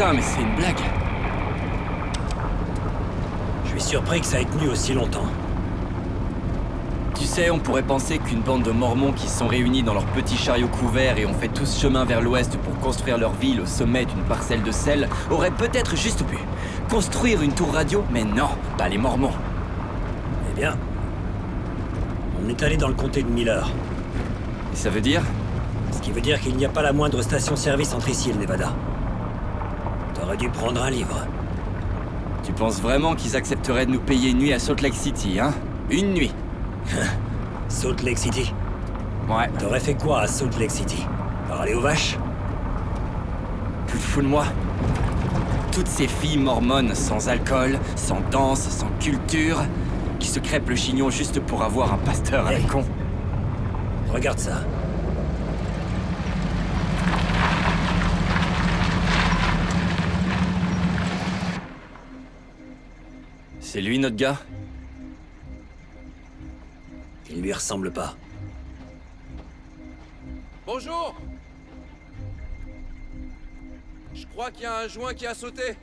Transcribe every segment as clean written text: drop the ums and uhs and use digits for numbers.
Putain, mais c'est une blague. Je suis surpris que ça ait tenu aussi longtemps. Tu sais, on pourrait penser qu'une bande de Mormons qui se sont réunis dans leur petit chariot couvert et ont fait tout ce chemin vers l'ouest pour construire leur ville au sommet d'une parcelle de sel aurait peut-être juste pu construire une tour radio, mais non, pas les Mormons. Eh bien, on est allé dans le comté de Miller. Et ça veut dire? Ce qui veut dire qu'il n'y a pas la moindre station-service entre ici et le Nevada. T'aurais dû prendre un livre. Tu penses vraiment qu'ils accepteraient de nous payer une nuit à Salt Lake City, hein? Une nuit. Salt Lake City. Ouais. T'aurais fait quoi à Salt Lake City? Parler aux vaches? Tu te fous de moi? Toutes ces filles mormones sans alcool, sans danse, sans culture, qui se crêpent le chignon juste pour avoir un pasteur à la con. Regarde ça. C'est lui notre gars? Il lui ressemble pas. Bonjour! Je crois qu'il y a un joint qui a sauté.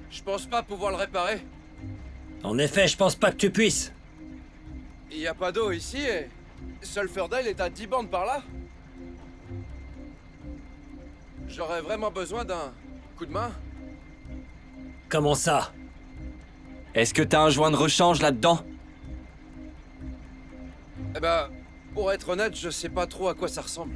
Je pense pas pouvoir le réparer. En effet, je pense pas que tu puisses. Il y a pas d'eau ici et... Sulphurdale est à 10 bandes par là. J'aurais vraiment besoin d'un coup de main. Comment ça? Est-ce que t'as un joint de rechange là-dedans? Eh ben, pour être honnête, je sais pas trop à quoi ça ressemble.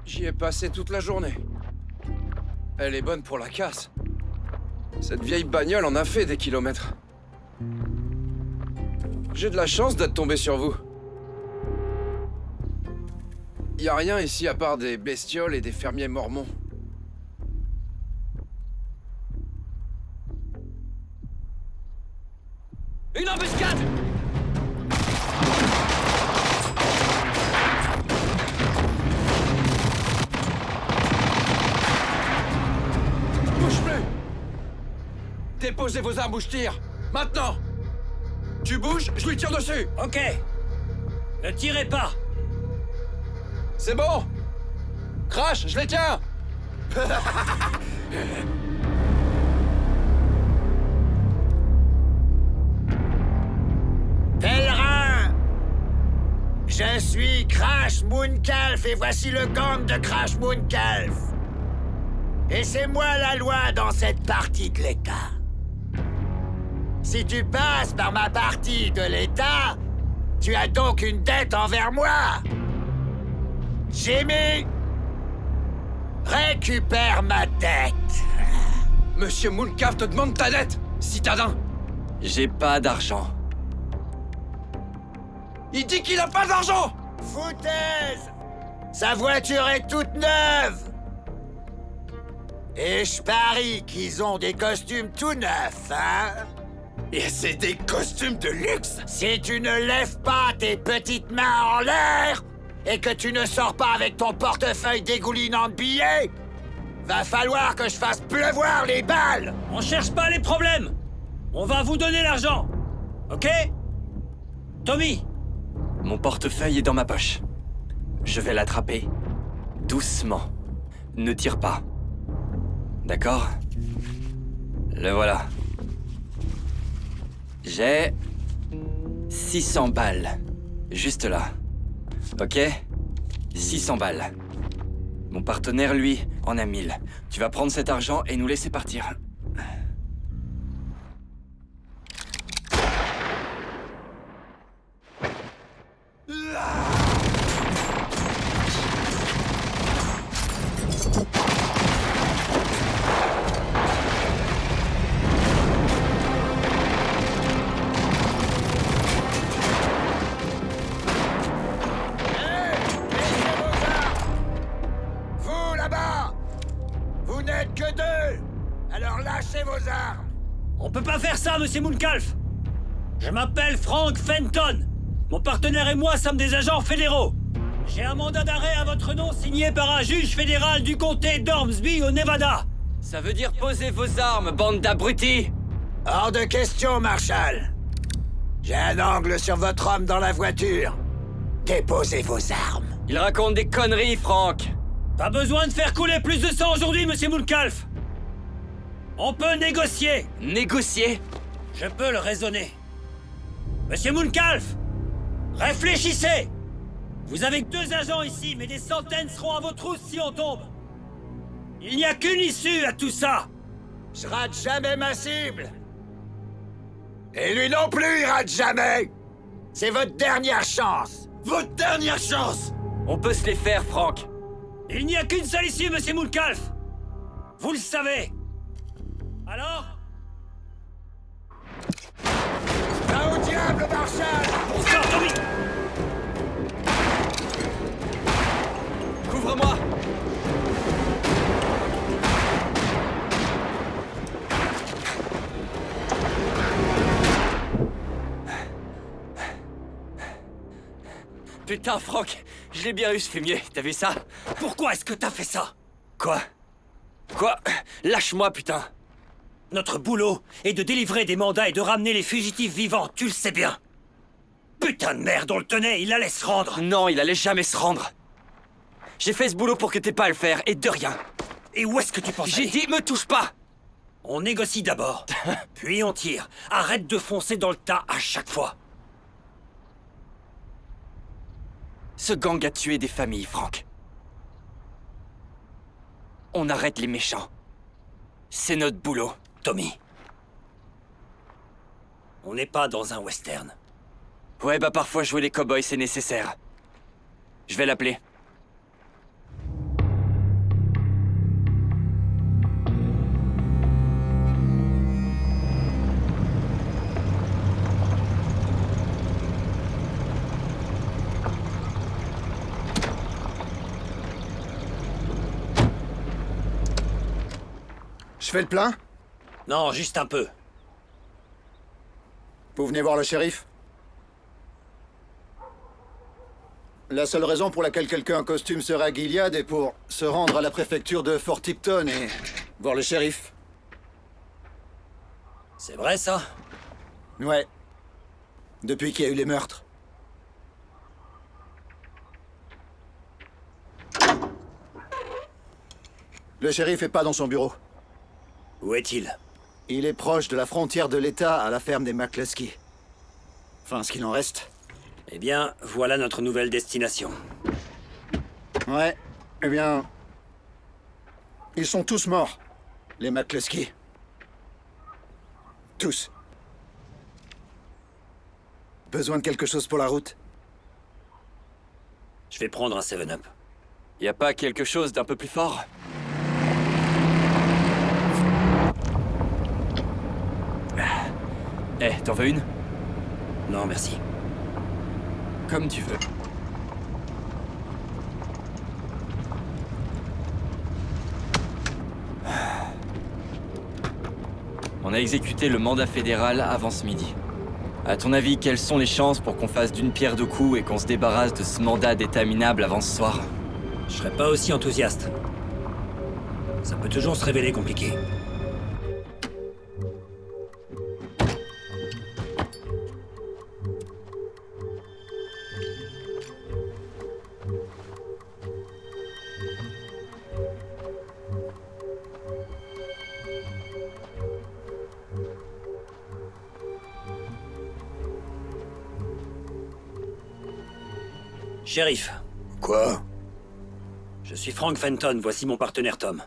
J'y ai passé toute la journée. Elle est bonne pour la casse. Cette vieille bagnole en a fait des kilomètres. J'ai de la chance d'être tombé sur vous. Y a rien ici à part des bestioles et des fermiers mormons. Une embuscade! Bouge plus! Déposez vos armes ou je tire! Maintenant! Tu bouges, je lui tire dessus! Ok. Ne tirez pas. C'est bon! Crash, je les tiens! Pèlerin! Je suis Crash Mooncalf et voici le gang de Crash Mooncalf. Et c'est moi la loi dans cette partie de l'État. Si tu passes par ma partie de l'État, tu as donc une dette envers moi. Jimmy, récupère ma dette. Monsieur Mooncalf te demande ta dette, citadin! J'ai pas d'argent. Il dit qu'il a pas d'argent! Foutaise! Sa voiture est toute neuve! Et je parie qu'ils ont des costumes tout neufs, hein? Et c'est des costumes de luxe! Si tu ne lèves pas tes petites mains en l'air et que tu ne sors pas avec ton portefeuille dégoulinant de billets, va falloir que je fasse pleuvoir les balles! On cherche pas les problèmes. On va vous donner l'argent. Ok? Tommy! Mon portefeuille est dans ma poche. Je vais l'attraper. Doucement. Ne tire pas. D'accord? Le voilà. J'ai... 600 balles. Juste là. Ok? 600 balles. Mon partenaire, lui, en a 1000. Tu vas prendre cet argent et nous laisser partir. Vous, là-bas! Vous n'êtes que deux! Alors lâchez vos armes! On peut pas faire ça, monsieur Mooncalf! Je m'appelle Frank Fenton. Mon partenaire et moi sommes des agents fédéraux. J'ai un mandat d'arrêt à votre nom signé par un juge fédéral du comté d'Ormsby au Nevada. Ça veut dire posez vos armes, bande d'abrutis! Hors de question, Marshal. J'ai un angle sur votre homme dans la voiture. Déposez vos armes. Il raconte des conneries, Franck! Pas besoin de faire couler plus de sang aujourd'hui, monsieur Mooncalf. On peut négocier. Négocier? Je peux le raisonner. Monsieur Mooncalf, réfléchissez. Vous avez que 2 agents ici, mais des centaines seront à vos trousses si on tombe. Il n'y a qu'une issue à tout ça. Je rate jamais ma cible. Et lui non plus, il rate jamais. C'est votre dernière chance. Votre dernière chance. On peut se les faire, Franck. Il n'y a qu'une seule issue, monsieur Mooncalf. Vous le savez. Alors? Va au diable, Marshal. On sort, Tommy. Couvre-moi! Putain, Franck, je l'ai bien eu ce fumier, t'as vu ça? Pourquoi est-ce que t'as fait ça? Quoi? Quoi? Lâche-moi, putain! Notre boulot est de délivrer des mandats et de ramener les fugitifs vivants, tu le sais bien. Putain de merde, on le tenait, il allait se rendre. Non, il allait jamais se rendre. J'ai fait ce boulot pour que t'aies pas à le faire, et de rien. Et où est-ce que tu penses J'ai aller? dit, me touche pas! On négocie d'abord, puis on tire. Arrête de foncer dans le tas à chaque fois. Ce gang a tué des familles, Franck. On arrête les méchants. C'est notre boulot. Tommy. On n'est pas dans un western. Ouais, bah parfois jouer les cow-boys, c'est nécessaire. Je vais l'appeler. Je fais le plein? Non, juste un peu. Vous venez voir le shérif? La seule raison pour laquelle quelqu'un en costume serait à Gilead est pour se rendre à la préfecture de Fort Tipton et voir le shérif. C'est vrai, ça? Ouais. Depuis qu'il y a eu les meurtres. Le shérif est pas dans son bureau. Où est-il? Il est proche de la frontière de l'État à la ferme des McCluskey. Enfin, ce qu'il en reste. Eh bien, voilà notre nouvelle destination. Ouais. Eh bien... Ils sont tous morts. Les McCluskey. Tous. Besoin de quelque chose pour la route? Je vais prendre un 7-Up. Y a pas quelque chose d'un peu plus fort? Eh, t'en veux une? Non, merci. Comme tu veux. On a exécuté le mandat fédéral avant ce midi. À ton avis, quelles sont les chances pour qu'on fasse d'une pierre deux coups et qu'on se débarrasse de ce mandat d'état minable avant ce soir? Je serais pas aussi enthousiaste. Ça peut toujours se révéler compliqué. Shérif, Quoi? je suis Frank Fenton, voici mon partenaire Tom.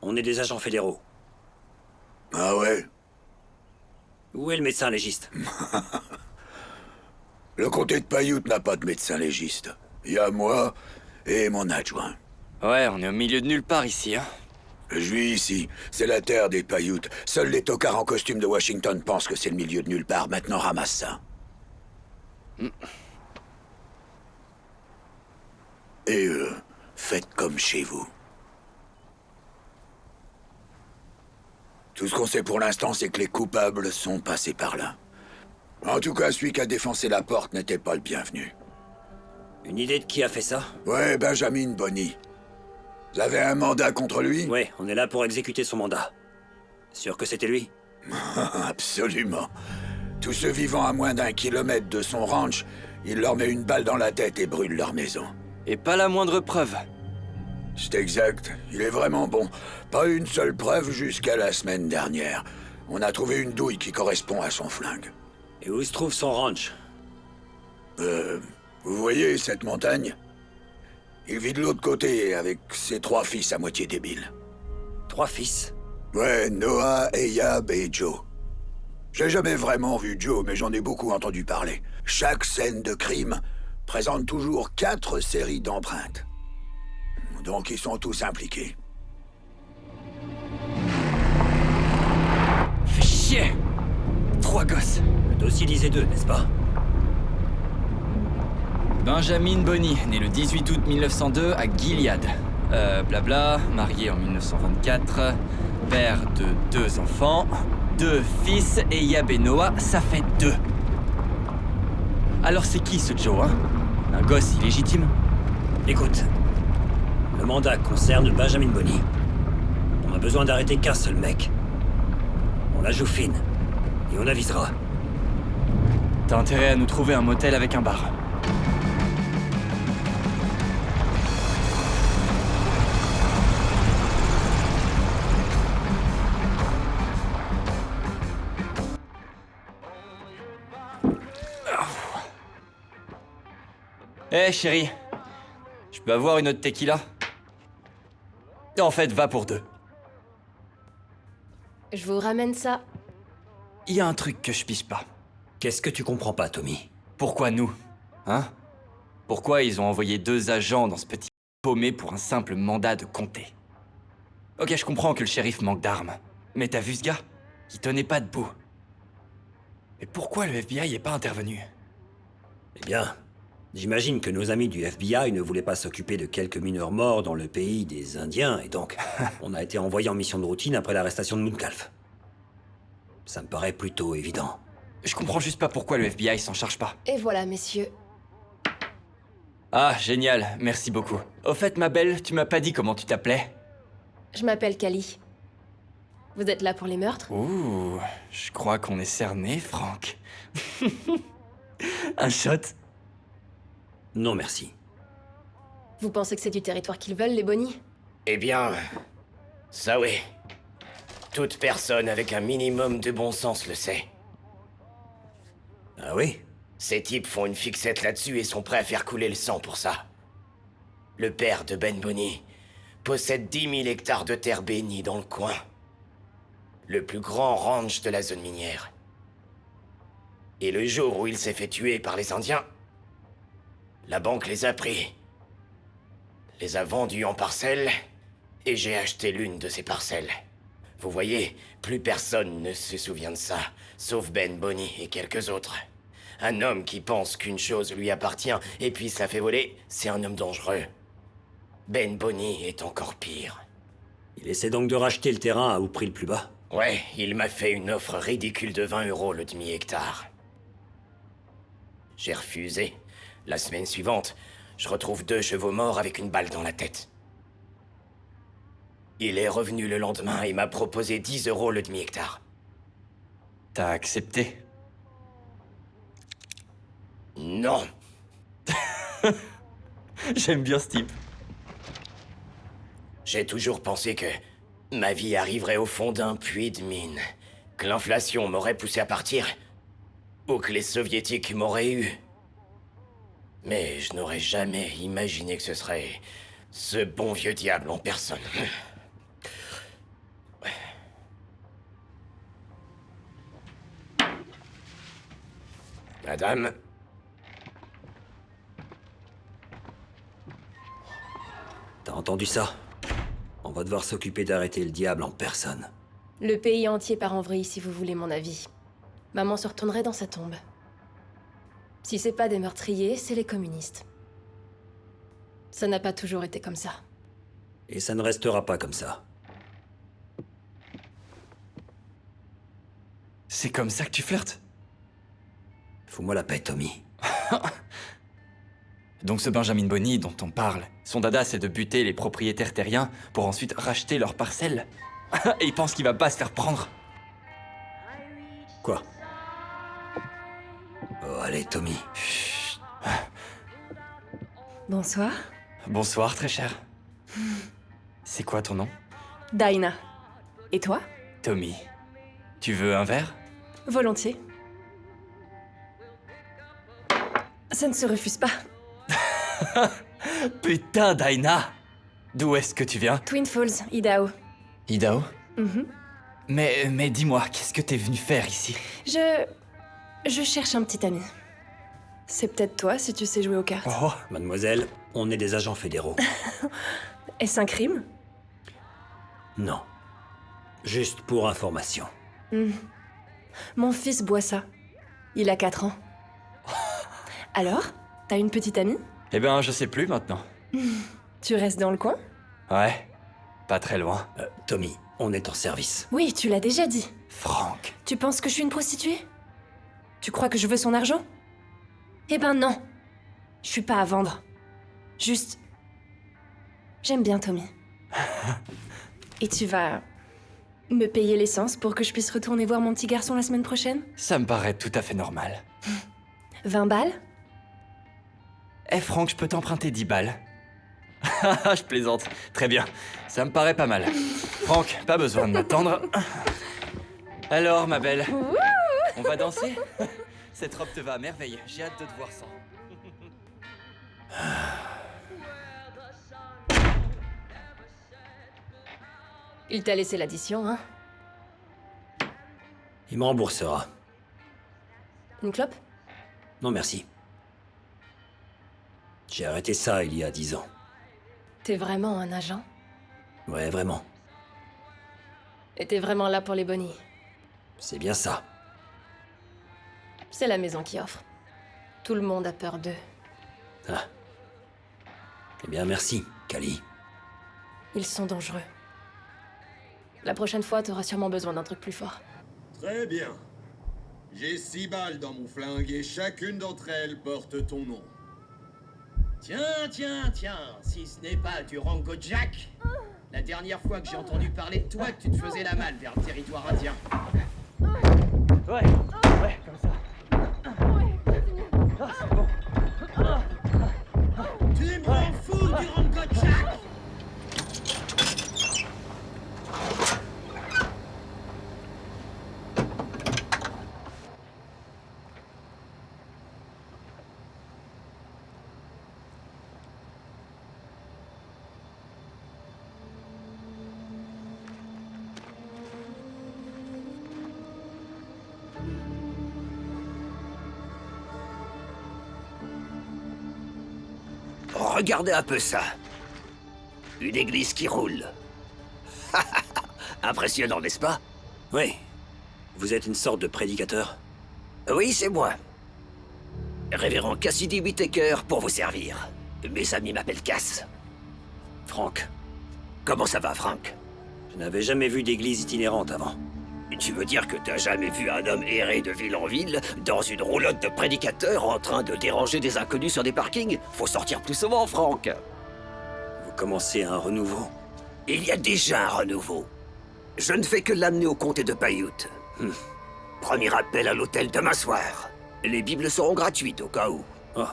On est des agents fédéraux. Ah ouais? Où est le médecin légiste? Le comté de Paiute n'a pas de médecin légiste. Il y a moi et mon adjoint. Ouais, on est au milieu de nulle part ici, hein. Je vis ici. C'est la terre des Paiutes. Seuls les tocards en costume de Washington pensent que c'est le milieu de nulle part. Maintenant, ramasse ça. Et faites comme chez vous. Tout ce qu'on sait pour l'instant, c'est que les coupables sont passés par là. En tout cas, celui qui a défoncé la porte n'était pas le bienvenu. Une idée de qui a fait ça? Ouais, Benjamin Bonney. Vous avez un mandat contre lui? Ouais, on est là pour exécuter son mandat. Sûr que c'était lui? Absolument. Tous ceux vivant à moins d'1 kilomètre de son ranch, il leur met une balle dans la tête et brûle leur maison. Et pas la moindre preuve. C'est exact. Il est vraiment bon. Pas une seule preuve jusqu'à la semaine dernière. On a trouvé une douille qui correspond à son flingue. Et où se trouve son ranch? Vous voyez cette montagne? Il vit de l'autre côté avec ses 3 fils à moitié débiles. 3 fils? Ouais, Noah, Eyab et Joe. J'ai jamais vraiment vu Joe, mais j'en ai beaucoup entendu parler. Chaque scène de crime présente toujours 4 séries d'empreintes. Donc ils sont tous impliqués. Fais chier! 3 gosses. Le dossier disait 2, n'est-ce pas? Benjamin Bonney, né le 18 août 1902 à Gilead. Blabla, marié en 1924, père de 2 enfants, 2 fils, et Yab et Noah, ça fait 2. Alors c'est qui ce Joe, hein? Un gosse illégitime? Écoute, le mandat concerne Benjamin Bonney. On a besoin d'arrêter qu'un seul mec. On la joue fine, et on avisera. T'as intérêt à nous trouver un motel avec un bar. Hé, chérie. Je peux avoir une autre tequila? En fait, va pour 2. Je vous ramène ça. Il y a un truc que je pige pas. Qu'est-ce que tu comprends pas, Tommy? Pourquoi nous? Hein? Pourquoi ils ont envoyé 2 agents dans ce petit paumé pour un simple mandat de comté? Ok, je comprends que le shérif manque d'armes. Mais t'as vu ce gars? Il tenait pas debout. Mais pourquoi le FBI est pas intervenu? Eh bien, j'imagine que nos amis du FBI ne voulaient pas s'occuper de quelques mineurs morts dans le pays des Indiens, et donc, on a été envoyé en mission de routine après l'arrestation de Mooncalf. Ça me paraît plutôt évident. Je comprends juste pas pourquoi le FBI s'en charge pas. Et voilà, messieurs. Ah, génial, merci beaucoup. Au fait, ma belle, tu m'as pas dit comment tu t'appelais? Je m'appelle Kali. Vous êtes là pour les meurtres? Ouh, je crois qu'on est cerné, Franck. Un shot? Non, merci. Vous pensez que c'est du territoire qu'ils veulent, les Bonnies? Eh bien, ça oui. Toute personne avec un minimum de bon sens le sait. Ah oui? Ces types font une fixette là-dessus et sont prêts à faire couler le sang pour ça. Le père de Ben Bonney possède 10 000 hectares de terre bénie dans le coin. Le plus grand ranch de la zone minière. Et le jour où il s'est fait tuer par les Indiens, la banque les a pris, les a vendus en parcelles, et j'ai acheté l'une de ces parcelles. Vous voyez, plus personne ne se souvient de ça, sauf Ben Bonney et quelques autres. Un homme qui pense qu'une chose lui appartient et puis se la fait voler, c'est un homme dangereux. Ben Bonney est encore pire. Il essaie donc de racheter le terrain au prix le plus bas. Ouais, il m'a fait une offre ridicule de 20 € le demi-hectare. J'ai refusé. La semaine suivante, je retrouve 2 chevaux morts avec une balle dans la tête. Il est revenu le lendemain et m'a proposé 10 € le demi-hectare. T'as accepté? Non. J'aime bien ce type. J'ai toujours pensé que ma vie arriverait au fond d'un puits de mine, que l'inflation m'aurait poussé à partir, ou que les soviétiques m'auraient eu. Mais je n'aurais jamais imaginé que ce serait ce bon vieux diable en personne. Madame, T'as entendu ça? On va devoir s'occuper d'arrêter le diable en personne. Le pays entier part en vrille, si vous voulez mon avis. Maman se retournerait dans sa tombe. Si c'est pas des meurtriers, c'est les communistes. Ça n'a pas toujours été comme ça. Et ça ne restera pas comme ça. C'est comme ça que tu flirtes? Fous-moi la paix, Tommy. Donc ce Benjamin Bonny dont on parle, son dada c'est de buter les propriétaires terriens pour ensuite racheter leurs parcelles. Et il pense qu'il va pas se faire prendre. Quoi? Oh, allez, Tommy. Bonsoir. Bonsoir, très cher. C'est quoi ton nom? Dinah. Et toi? Tommy. Tu veux un verre? Volontiers. Ça ne se refuse pas. Putain, Dinah! D'où est-ce que tu viens? Twin Falls, Idaho. Idaho? Mhm. Mais dis-moi, qu'est-ce que t'es venu faire ici? Je cherche un petit ami. C'est peut-être toi si tu sais jouer aux cartes. Oh, Mademoiselle, on est des agents fédéraux. Est-ce un crime? Non. Juste pour information. Mon fils boit ça. Il a 4 ans. Alors, t'as une petite amie? eh ben, je sais plus maintenant. Tu restes dans le coin? Ouais, pas très loin. Tommy, on est en service. Oui, tu l'as déjà dit. Franck. Tu penses que je suis une prostituée? Tu crois que je veux son argent? Eh ben non. Je suis pas à vendre. Juste... J'aime bien Tommy. Et tu vas... me payer l'essence pour que je puisse retourner voir mon petit garçon la semaine prochaine? Ça me paraît tout à fait normal. 20 balles? Eh Franck, je peux t'emprunter 10 balles. Je plaisante. Très bien. Ça me paraît pas mal. Franck, pas besoin de m'attendre. Alors, ma belle, on va danser? Cette robe te va à merveille. J'ai hâte de te voir sans. Il t'a laissé l'addition, hein? Il me remboursera. Une clope? Non, merci. J'ai arrêté ça il y a 10 ans. T'es vraiment un agent? Ouais, vraiment. Et t'es vraiment là pour les bonnies? C'est bien ça. C'est la maison qui offre. Tout le monde a peur d'eux. Ah. Eh bien, merci, Kali. Ils sont dangereux. La prochaine fois, t'auras sûrement besoin d'un truc plus fort. Très bien. J'ai 6 balles dans mon flingue et chacune d'entre elles porte ton nom. Tiens, si ce n'est pas du Rango Jack. La dernière fois que j'ai entendu parler de toi, tu te faisais la malle vers le territoire indien. Ouais, comme ça. Ah, c'est bon. Tu me rends fou du Rango Jack. Regardez un peu ça. Une église qui roule. Impressionnant, n'est-ce pas? Oui. Vous êtes une sorte de prédicateur? Oui, c'est moi. Révérend Cassidy Whittaker pour vous servir. Mes amis m'appellent Cass. Franck, Comment ça va, Frank? je n'avais jamais vu d'église itinérante avant. Tu veux dire que t'as jamais vu un homme errer de ville en ville, dans une roulotte de prédicateurs en train de déranger des inconnus sur des parkings? Faut sortir plus souvent, Franck. Vous commencez un renouveau? Il y a déjà un renouveau. Je ne fais que l'amener au comté de Paiute. Premier appel à l'hôtel demain soir. Les Bibles seront gratuites au cas où. Oh.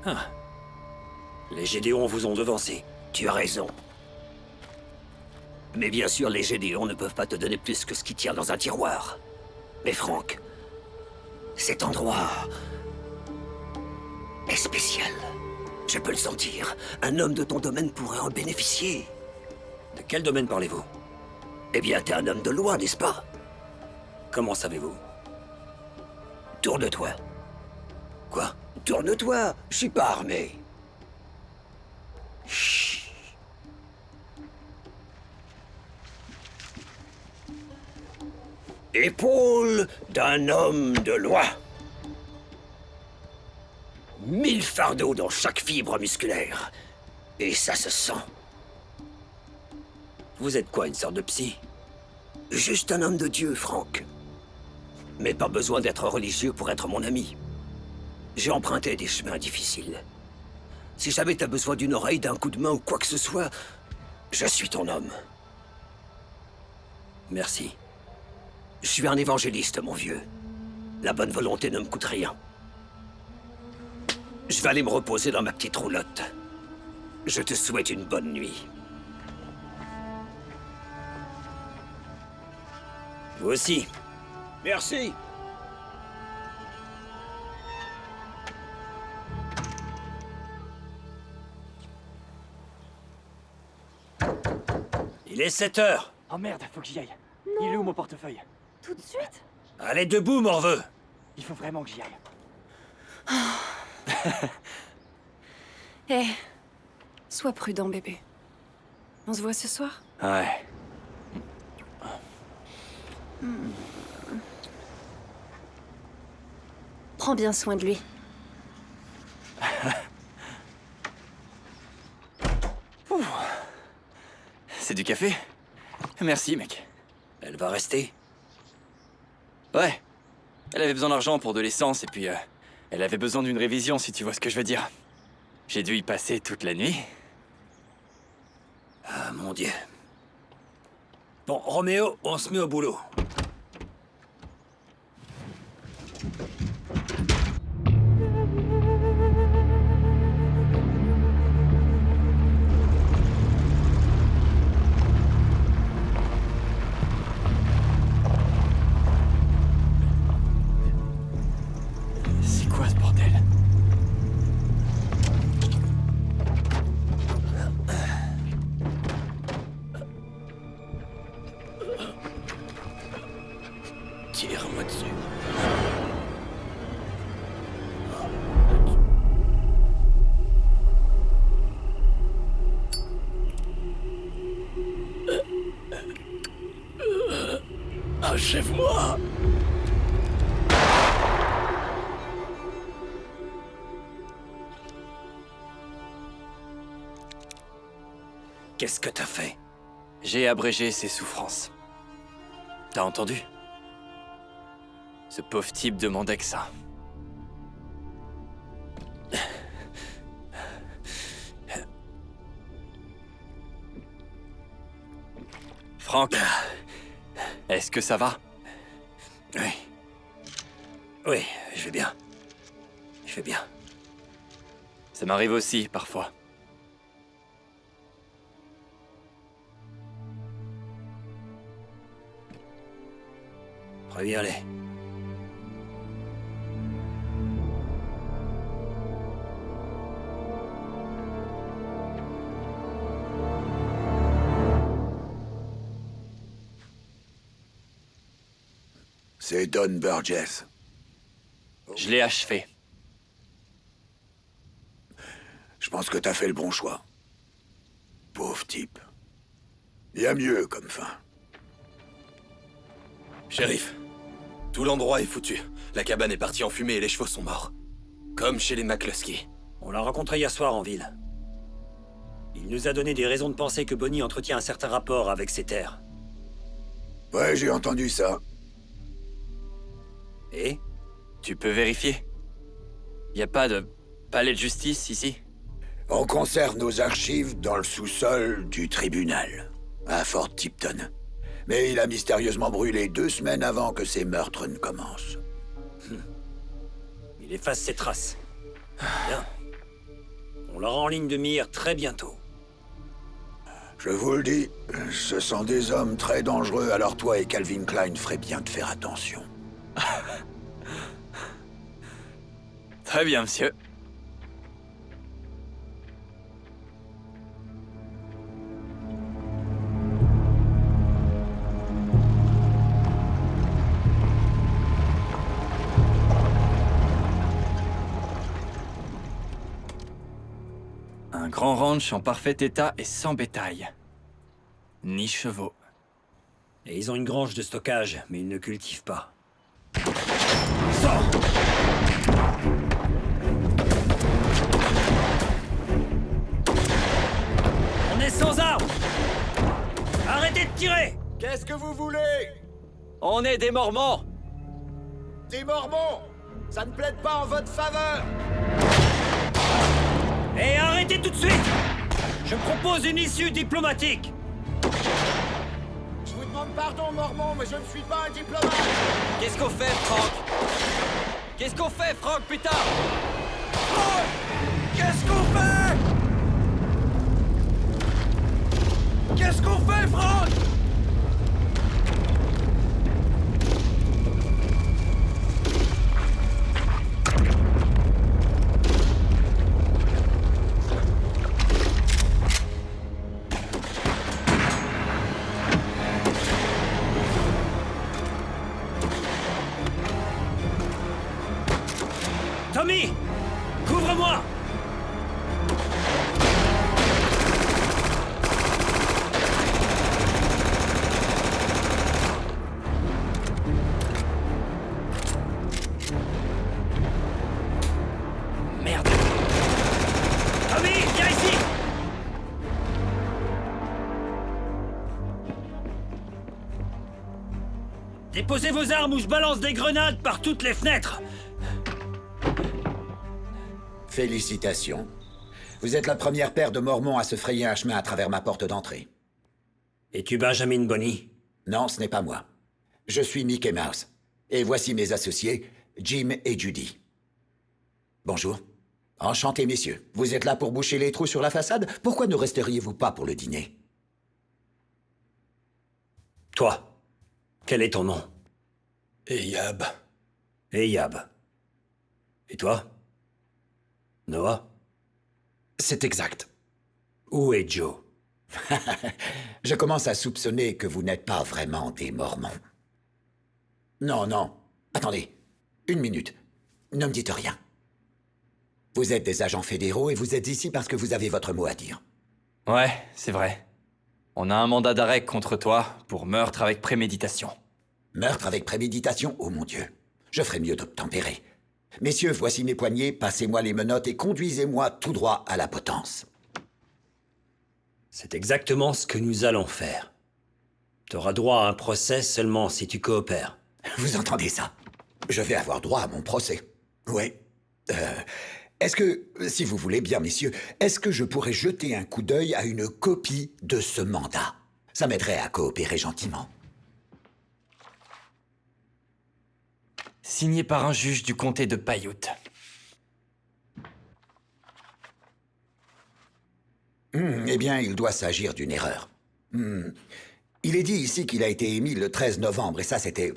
Ah. Les Gédéons vous ont devancé. Tu as raison. Mais bien sûr, les Gédéons ne peuvent pas te donner plus que ce qui tient dans un tiroir. Mais Franck, cet endroit est spécial. Je peux le sentir. Un homme de ton domaine pourrait en bénéficier. De quel domaine parlez-vous? Eh bien, t'es un homme de loi, n'est-ce pas? Comment savez-vous? Tourne-toi. Quoi? Tourne-toi, je suis pas armé. Chut. Épaule d'un homme de loi. 1000 fardeaux dans chaque fibre musculaire. Et ça se sent. Vous êtes quoi, une sorte de psy? Juste un homme de Dieu, Franck. Mais pas besoin d'être religieux pour être mon ami. J'ai emprunté des chemins difficiles. Si jamais t'as besoin d'une oreille, d'un coup de main ou quoi que ce soit, je suis ton homme. Merci. Je suis un évangéliste, mon vieux. La bonne volonté ne me coûte rien. Je vais aller me reposer dans ma petite roulotte. Je te souhaite une bonne nuit. Vous aussi. Merci. Il est 7 heures. Oh merde, faut que j'y aille. Il est où mon portefeuille? Tout de suite? Allez debout, morveux. Il faut vraiment que j'y aille. Eh, sois prudent, bébé. On se voit ce soir? Ouais. Prends bien soin de lui. C'est du café? Merci, mec. Elle va rester? Ouais. Elle avait besoin d'argent pour de l'essence et puis elle avait besoin d'une révision, si tu vois ce que je veux dire. J'ai dû y passer toute la nuit. Ah, mon Dieu. Bon, Roméo, on se met au boulot. C'est quoi ce bordel? Tire-moi dessus. Achève-moi. Qu'est-ce que t'as fait? J'ai abrégé ses souffrances. T'as entendu? Ce pauvre type demandait que ça. Franck, est-ce que ça va? Oui. Oui, je vais bien. Je vais bien. Ça m'arrive aussi, parfois. Préviens-les. C'est Don Burgess. Je l'ai achevé. Je pense que t'as fait le bon choix. Pauvre type. Il y a mieux comme fin. Shérif, tout l'endroit est foutu. La cabane est partie en fumée et les chevaux sont morts. Comme chez les McCluskey. On l'a rencontré hier soir en ville. Il nous a donné des raisons de penser que Bonnie entretient un certain rapport avec ces terres. Ouais, j'ai entendu ça. Et? Tu peux vérifier? Y a pas de palais de justice ici? On conserve nos archives dans le sous-sol du tribunal, à Fort Tipton. Mais il a mystérieusement brûlé 2 semaines avant que ces meurtres ne commencent. Il efface ses traces. Bien. On l'aura en ligne de mire très bientôt. Je vous le dis, ce sont des hommes très dangereux, alors toi et Calvin Klein ferez bien de faire attention. Très bien, monsieur. Un grand ranch en parfait état et sans bétail. Ni chevaux. Et ils ont une grange de stockage, mais ils ne cultivent pas. On est sans armes! Arrêtez de tirer! Qu'est-ce que vous voulez? On est des Mormons! Des Mormons? Ça ne plaide pas en votre faveur. Et arrêtez tout de suite! Je propose une issue diplomatique! Je vous demande pardon, Mormon, mais je ne suis pas un diplomate. Qu'est-ce qu'on fait, Franck? Qu'est-ce qu'on fait, Franck, putain? Franck! Qu'est-ce qu'on fait? Qu'est-ce qu'on fait, Franck? Tommy! Couvre-moi! Merde! Tommy, viens ici! Déposez vos armes ou je balance des grenades par toutes les fenêtres! Félicitations. Vous êtes la première paire de Mormons à se frayer un chemin à travers ma porte d'entrée. Es-tu Benjamin Bonney? Non, ce n'est pas moi. Je suis Mickey Mouse. Et voici mes associés, Jim et Judy. Bonjour. Enchanté, messieurs. Vous êtes là pour boucher les trous sur la façade? Pourquoi ne resteriez-vous pas pour le dîner? Toi, quel est ton nom? Eyab. Eyab. Et toi? Noah? C'est exact. Où est Joe? Je commence à soupçonner que vous n'êtes pas vraiment des Mormons. Non, non. Attendez. Une minute. Ne me dites rien. Vous êtes des agents fédéraux et vous êtes ici parce que vous avez votre mot à dire. Ouais, c'est vrai. On a un mandat d'arrêt contre toi pour meurtre avec préméditation. Meurtre avec préméditation? Oh mon Dieu. Je ferais mieux d'obtempérer. Messieurs, voici mes poignets, passez-moi les menottes et conduisez-moi tout droit à la potence. C'est exactement ce que nous allons faire. T'auras droit à un procès seulement si tu coopères. Vous entendez ça? Je vais avoir droit à mon procès. Oui. Est-ce que, si vous voulez bien, messieurs, est-ce que je pourrais jeter un coup d'œil à une copie de ce mandat? Ça m'aiderait à coopérer gentiment. Signé par un juge du comté de Paiute. Eh bien, il doit s'agir d'une erreur. Il est dit ici qu'il a été émis le 13 novembre, et ça, c'était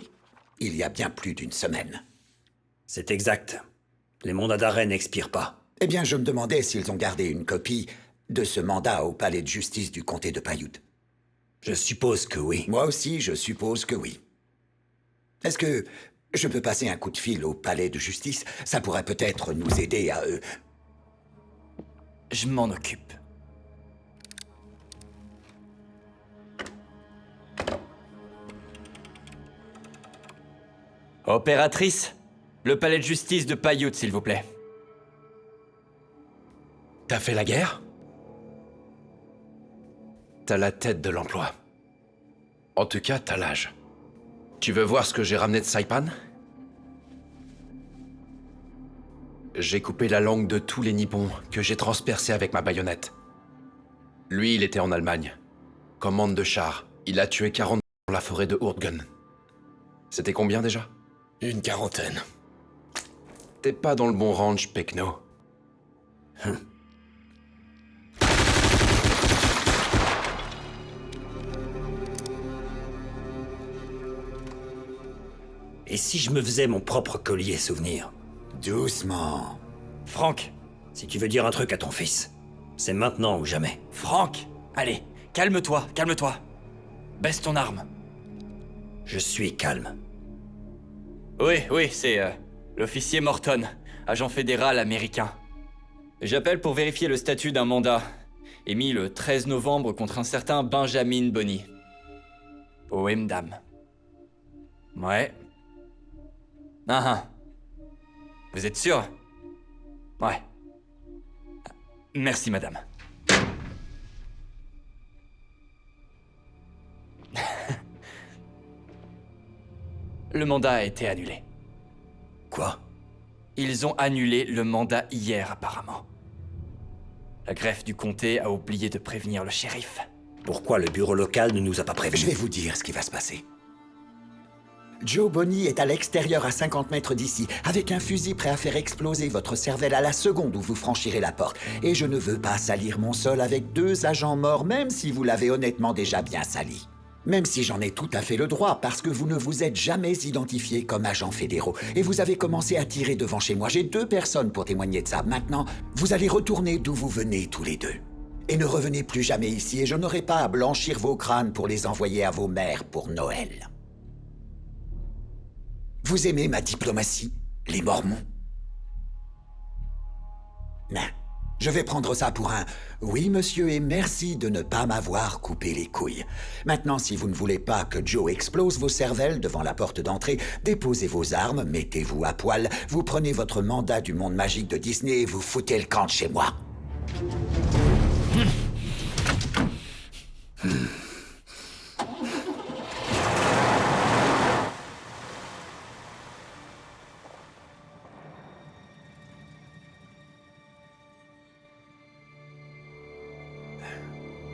il y a bien plus d'une semaine. C'est exact. Les mandats d'arrêt n'expirent pas. Eh bien, je me demandais s'ils ont gardé une copie de ce mandat au palais de justice du comté de Paiute. Je suppose que oui. Moi aussi, je suppose que oui. Est-ce que je peux passer un coup de fil au palais de justice? Ça pourrait peut-être nous aider à... Je m'en occupe. Opératrice, le palais de justice de Paiute, s'il vous plaît. T'as fait la guerre? T'as la tête de l'emploi. En tout cas, t'as l'âge. Tu veux voir ce que j'ai ramené de Saipan? J'ai coupé la langue de tous les Nippons que j'ai transpercés avec ma baïonnette. Lui, il était en Allemagne. Commande de char. Il a tué 40 dans la forêt de Hurtgen. C'était combien déjà? Une quarantaine. T'es pas dans le bon range, Pecno. Et si je me faisais mon propre collier souvenir? Doucement. Franck. Si tu veux dire un truc à ton fils, c'est maintenant ou jamais. Franck, allez, calme-toi, calme-toi. Baisse ton arme. Je suis calme. Oui, c'est l'officier Morton, agent fédéral américain. J'appelle pour vérifier le statut d'un mandat, émis le 13 novembre contre un certain Benjamin Bonney. Au Wemdam. Ouais. Vous êtes sûr? Ouais. Merci, madame. Le mandat a été annulé. Quoi? Ils ont annulé le mandat hier, apparemment. La greffe du comté a oublié de prévenir le shérif. Pourquoi le bureau local ne nous a pas prévenus? Je vais vous dire ce qui va se passer. Joe Bonnie est à l'extérieur à 50 mètres d'ici, avec un fusil prêt à faire exploser votre cervelle à la seconde où vous franchirez la porte. Et je ne veux pas salir mon sol avec 2 agents morts, même si vous l'avez honnêtement déjà bien sali. Même si j'en ai tout à fait le droit, parce que vous ne vous êtes jamais identifiés comme agents fédéraux. Et vous avez commencé à tirer devant chez moi. J'ai 2 personnes pour témoigner de ça. Maintenant, vous allez retourner d'où vous venez tous les 2. Et ne revenez plus jamais ici, et je n'aurai pas à blanchir vos crânes pour les envoyer à vos mères pour Noël. Vous aimez ma diplomatie, les Mormons? Non. Je vais prendre ça pour un « oui, monsieur, et merci de ne pas m'avoir coupé les couilles ». Maintenant, si vous ne voulez pas que Joe explose vos cervelles devant la porte d'entrée, déposez vos armes, mettez-vous à poil, vous prenez votre mandat du monde magique de Disney et vous foutez le camp de chez moi.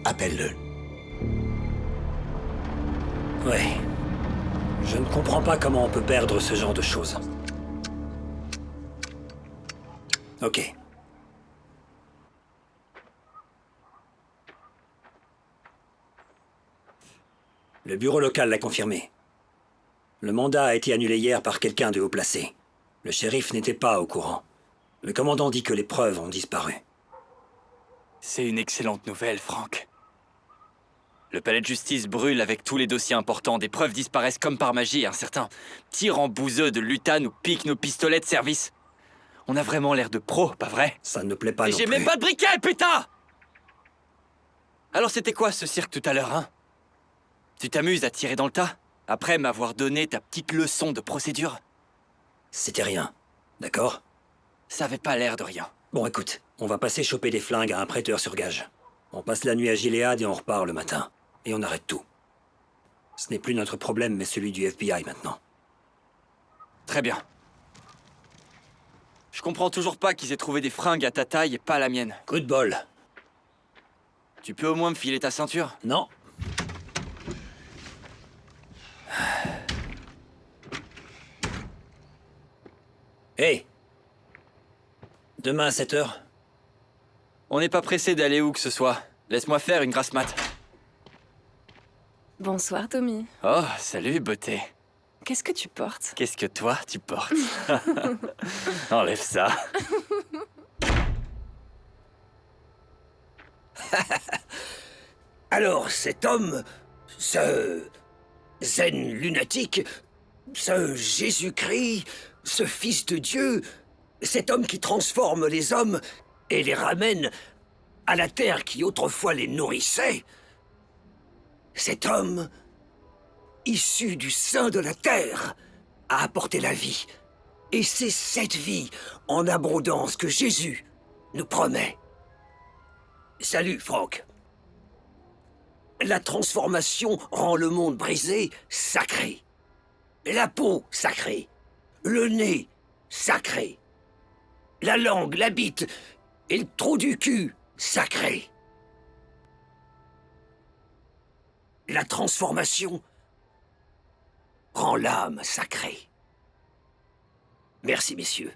Appelle-le. Ouais. Je ne comprends pas comment on peut perdre ce genre de choses. Ok. Le bureau local l'a confirmé. Le mandat a été annulé hier par quelqu'un de haut placé. Le shérif n'était pas au courant. Le commandant dit que les preuves ont disparu. C'est une excellente nouvelle, Frank. Le palais de justice brûle avec tous les dossiers importants. Des preuves disparaissent comme par magie. Un certain tyran bouseux de Lutan nous pique nos pistolets de service. On a vraiment l'air de pros, pas vrai? Ça ne me plaît pas Et non j'ai plus. même pas de briquet, putain! Alors c'était quoi ce cirque tout à l'heure, hein? Tu t'amuses à tirer dans le tas? Après m'avoir donné ta petite leçon de procédure? C'était rien, d'accord? Ça avait pas l'air de rien. Bon, écoute, on va passer choper des flingues à un prêteur sur gage. On passe la nuit à Gilead et on repart le matin. Et on arrête tout. Ce n'est plus notre problème, mais celui du FBI maintenant. Très bien. Je comprends toujours pas qu'ils aient trouvé des fringues à ta taille et pas à la mienne. Coup de bol. Tu peux au moins me filer ta ceinture? Non. Hey! Demain à 7h? On n'est pas pressé d'aller où que ce soit. Laisse-moi faire une grasse mat. Bonsoir, Tommy. Oh, salut, beauté. Qu'est-ce que tu portes? Qu'est-ce que toi, tu portes? Enlève ça. Alors, cet homme, ce zen lunatique, ce Jésus-Christ, ce Fils de Dieu, cet homme qui transforme les hommes et les ramène à la terre qui autrefois les nourrissait, cet homme, issu du sein de la terre, a apporté la vie. Et c'est cette vie en abondance que Jésus nous promet. Salut, Franck. La transformation rend le monde brisé sacré. La peau sacrée. Le nez sacré. La langue, la bite et le trou du cul sacré. La transformation rend l'âme sacrée. Merci, messieurs.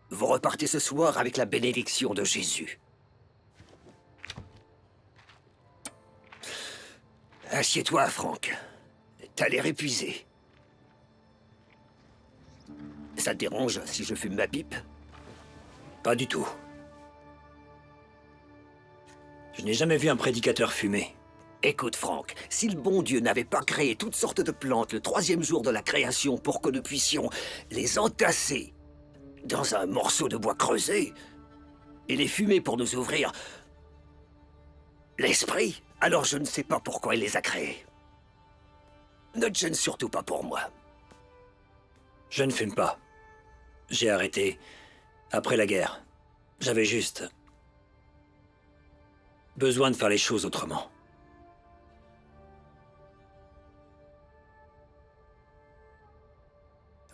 Vous repartez ce soir avec la bénédiction de Jésus. Assieds-toi, Franck. T'as l'air épuisé. Ça te dérange si je fume ma pipe? Pas du tout. Je n'ai jamais vu un prédicateur fumer. Écoute, Franck, si le bon Dieu n'avait pas créé toutes sortes de plantes le 3e jour de la création pour que nous puissions les entasser dans un morceau de bois creusé et les fumer pour nous ouvrir l'esprit, alors je ne sais pas pourquoi il les a créés. Ne te gêne surtout pas pour moi. Je ne fume pas. J'ai arrêté après la guerre. J'avais juste besoin de faire les choses autrement.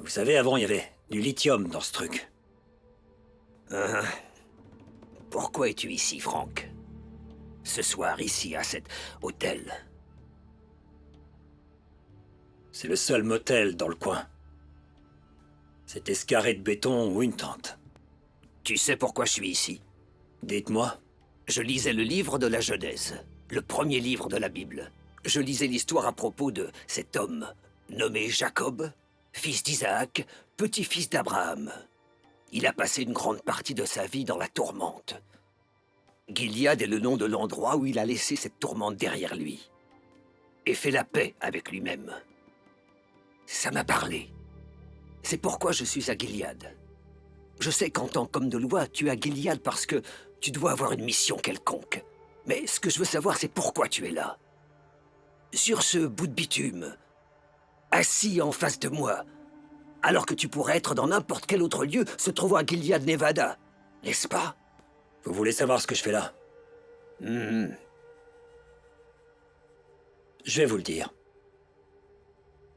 Vous savez, avant, il y avait du lithium dans ce truc. Pourquoi es-tu ici, Frank? Ce soir, ici, à cet hôtel. C'est le seul motel dans le coin. Cet escarré de béton ou une tente. Tu sais pourquoi je suis ici? Dites-moi. Je lisais le livre de la Genèse, le premier livre de la Bible. Je lisais l'histoire à propos de cet homme, nommé Jacob, fils d'Isaac, petit-fils d'Abraham. Il a passé une grande partie de sa vie dans la tourmente. Gilead est le nom de l'endroit où il a laissé cette tourmente derrière lui. Et fait la paix avec lui-même. Ça m'a parlé. C'est pourquoi je suis à Gilead. Je sais qu'en tant qu'homme de loi, tu es à Gilead parce que tu dois avoir une mission quelconque. Mais ce que je veux savoir, c'est pourquoi tu es là. Sur ce bout de bitume, assis en face de moi, alors que tu pourrais être dans n'importe quel autre lieu se trouvant à Gilead, Nevada, n'est-ce pas? Vous voulez savoir ce que je fais là? Je vais vous le dire.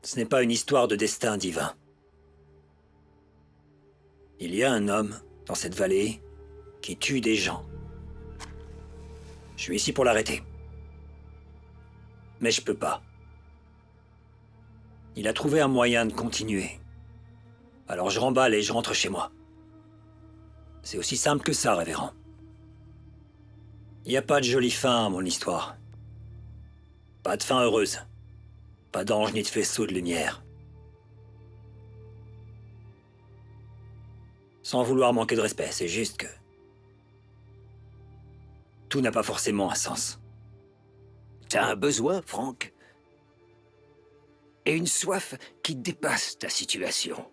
Ce n'est pas une histoire de destin divin. Il y a un homme, dans cette vallée, qui tue des gens. Je suis ici pour l'arrêter. Mais je peux pas. Il a trouvé un moyen de continuer. Alors je remballe et je rentre chez moi. C'est aussi simple que ça, révérend. Il n'y a pas de jolie fin à mon histoire. Pas de fin heureuse. Pas d'ange ni de faisceau de lumière. Sans vouloir manquer de respect, c'est juste que... tout n'a pas forcément un sens. T'as un besoin, Frank? Et une soif qui dépasse ta situation.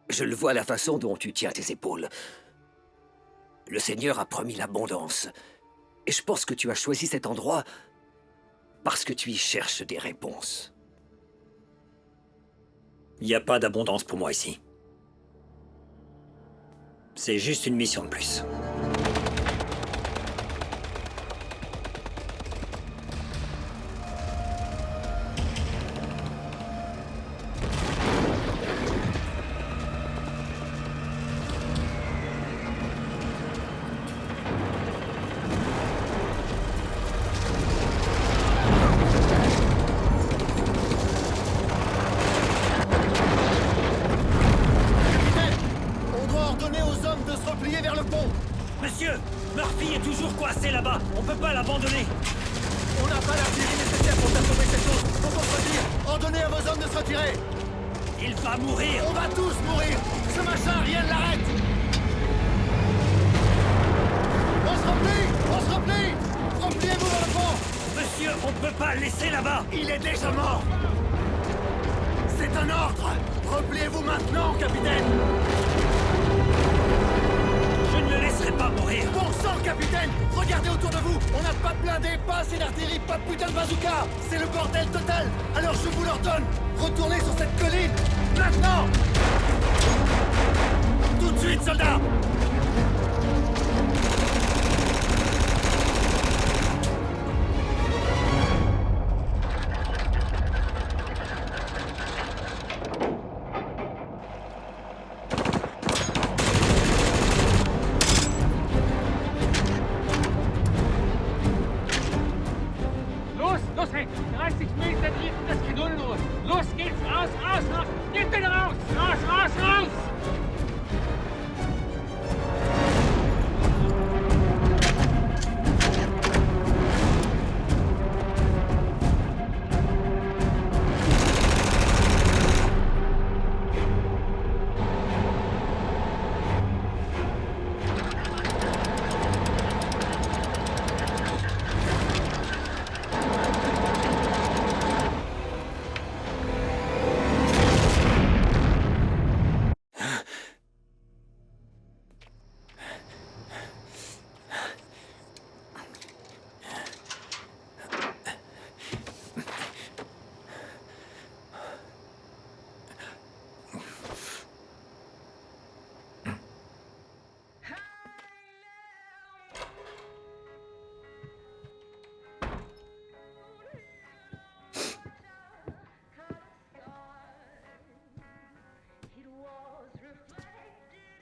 Je le vois à la façon dont tu tiens tes épaules. Le Seigneur a promis l'abondance. Et je pense que tu as choisi cet endroit parce que tu y cherches des réponses. Il n'y a pas d'abondance pour moi ici. C'est juste une mission de plus. Monsieur, Murphy est toujours coincé là-bas. On peut pas l'abandonner. On n'a pas l'artillerie nécessaire pour faire tomber cette chose. Faut qu'on se retire. Ordonnez à vos hommes de se retirer. Il va mourir. On va tous mourir. Ce machin, rien ne l'arrête. On se replie. Repliez-vous dans le pont. Monsieur, on peut pas le laisser là-bas. Il est déjà mort. C'est un ordre. Repliez-vous maintenant, capitaine. Je ne le laisserai pas mourir. Bon sang, capitaine. Regardez autour de vous. On n'a pas de blindés, pas assez d'artillerie, pas de putain de bazooka. C'est le bordel total. Alors je vous l'ordonne. Retournez sur cette colline. Maintenant. Tout de suite, soldats.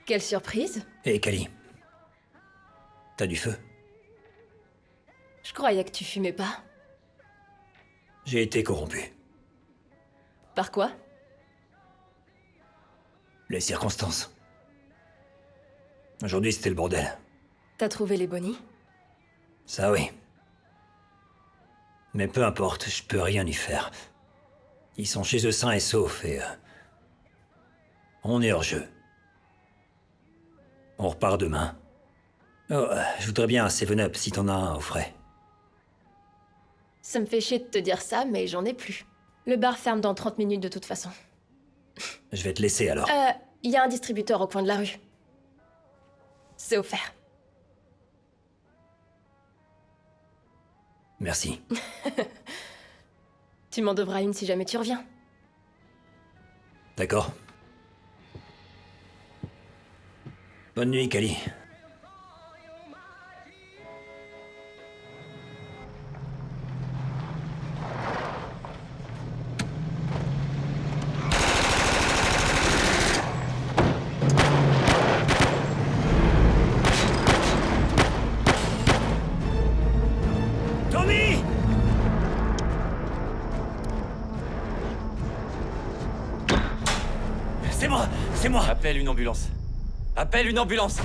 Quelle surprise! Hé, Kali. T'as du feu? Je croyais que tu fumais pas. J'ai été corrompu. Par quoi? Les circonstances. Aujourd'hui, c'était le bordel. T'as trouvé les bonnies? Ça, oui. Mais peu importe, je peux rien y faire. Ils sont chez eux sains et saufs, et... on est hors jeu. On repart demain. Oh, je voudrais bien un 7-Up si t'en as un au frais. Ça me fait chier de te dire ça, mais j'en ai plus. Le bar ferme dans 30 minutes de toute façon. Je vais te laisser alors. Y a un distributeur au coin de la rue. C'est offert. Merci. Tu m'en devras une si jamais tu reviens. D'accord. Bonne nuit, Kali. Tommy! C'est moi! C'est moi! Appelle une ambulance. Appelle une ambulance!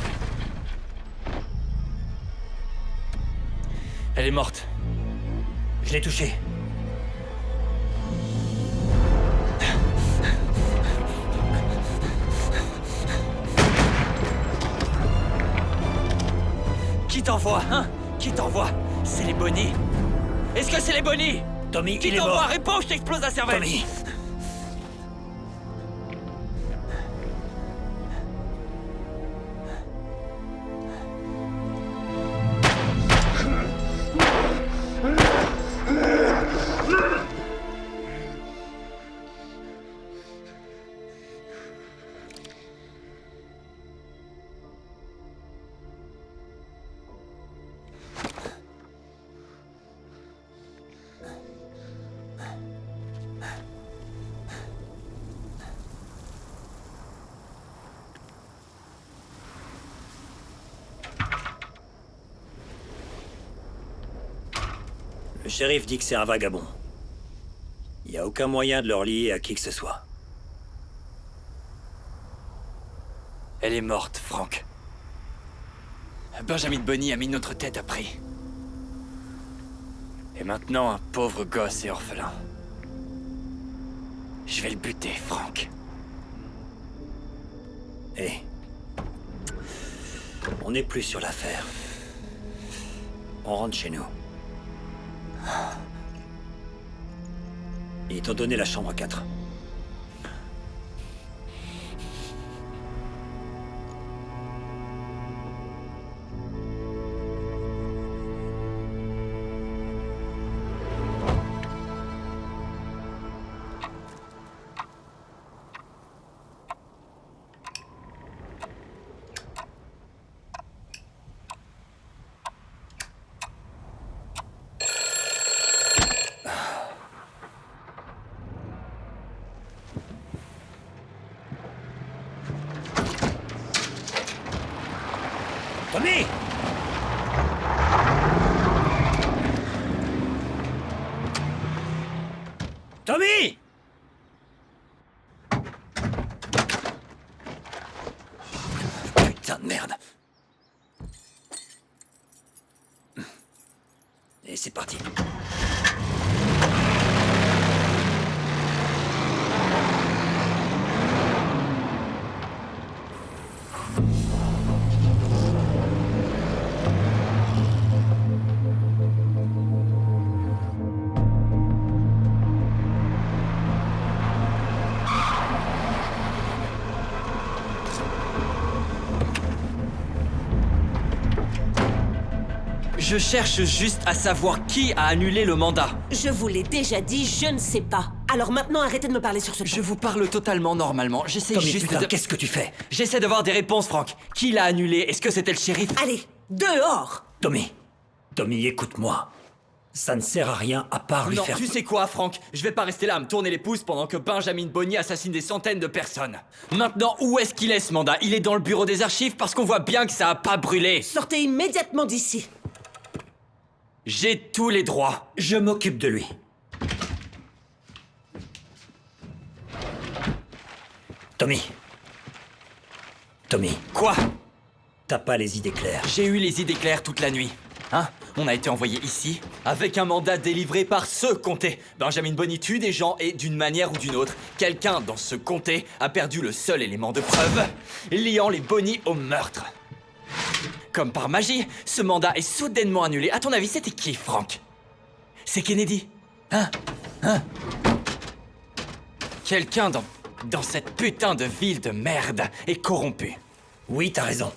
Elle est morte. Je l'ai touchée. Qui t'envoie, hein? Qui t'envoie? C'est les bonnies. Est-ce que c'est les bonnies? Tommy, Qui il est mort. t'envoie? Réponds, je t'explose la cervelle! Tommy! Le shérif dit que c'est un vagabond. Il n'y a aucun moyen de le relier à qui que ce soit. Elle est morte, Frank. Benjamin Bonny a mis notre tête à prix. Et maintenant, un pauvre gosse est orphelin. Je vais le buter, Frank. Hé. On n'est plus sur l'affaire. On rentre chez nous. Ils t'ont donné la chambre 4. Tommy! Tommy! Putain de merde. Et c'est parti. Je cherche juste à savoir qui a annulé le mandat. Je vous l'ai déjà dit, je ne sais pas. Alors maintenant, arrêtez de me parler sur ce ton. Je vous parle totalement normalement. J'essaie Tommy, juste putain, de... qu'est-ce que tu fais? J'essaie d'avoir des réponses, Frank. Qui l'a annulé? Est-ce que c'était le shérif? Allez, dehors! Tommy, écoute-moi. Ça ne sert à rien à part lui Non, faire... tu sais quoi, Franck? Je vais pas rester là à me tourner les pouces pendant que Benjamin Bonney assassine des centaines de personnes. Maintenant, où est-ce qu'il est, ce mandat? Il est dans le bureau des archives parce qu'on voit bien que ça a pas brûlé. Sortez immédiatement d'ici. J'ai tous les droits. Je m'occupe de lui. Tommy. Tommy. Quoi? T'as pas les idées claires. J'ai eu les idées claires toute la nuit. Hein? On a été envoyé ici avec un mandat délivré par ce comté. Benjamin Bonney tue des gens et, d'une manière ou d'une autre, quelqu'un dans ce comté a perdu le seul élément de preuve liant les Bonney au meurtre. Comme par magie, ce mandat est soudainement annulé. À ton avis, c'était qui, Franck? C'est Kennedy? Hein? Quelqu'un dans cette putain de ville de merde est corrompu. Oui, t'as raison.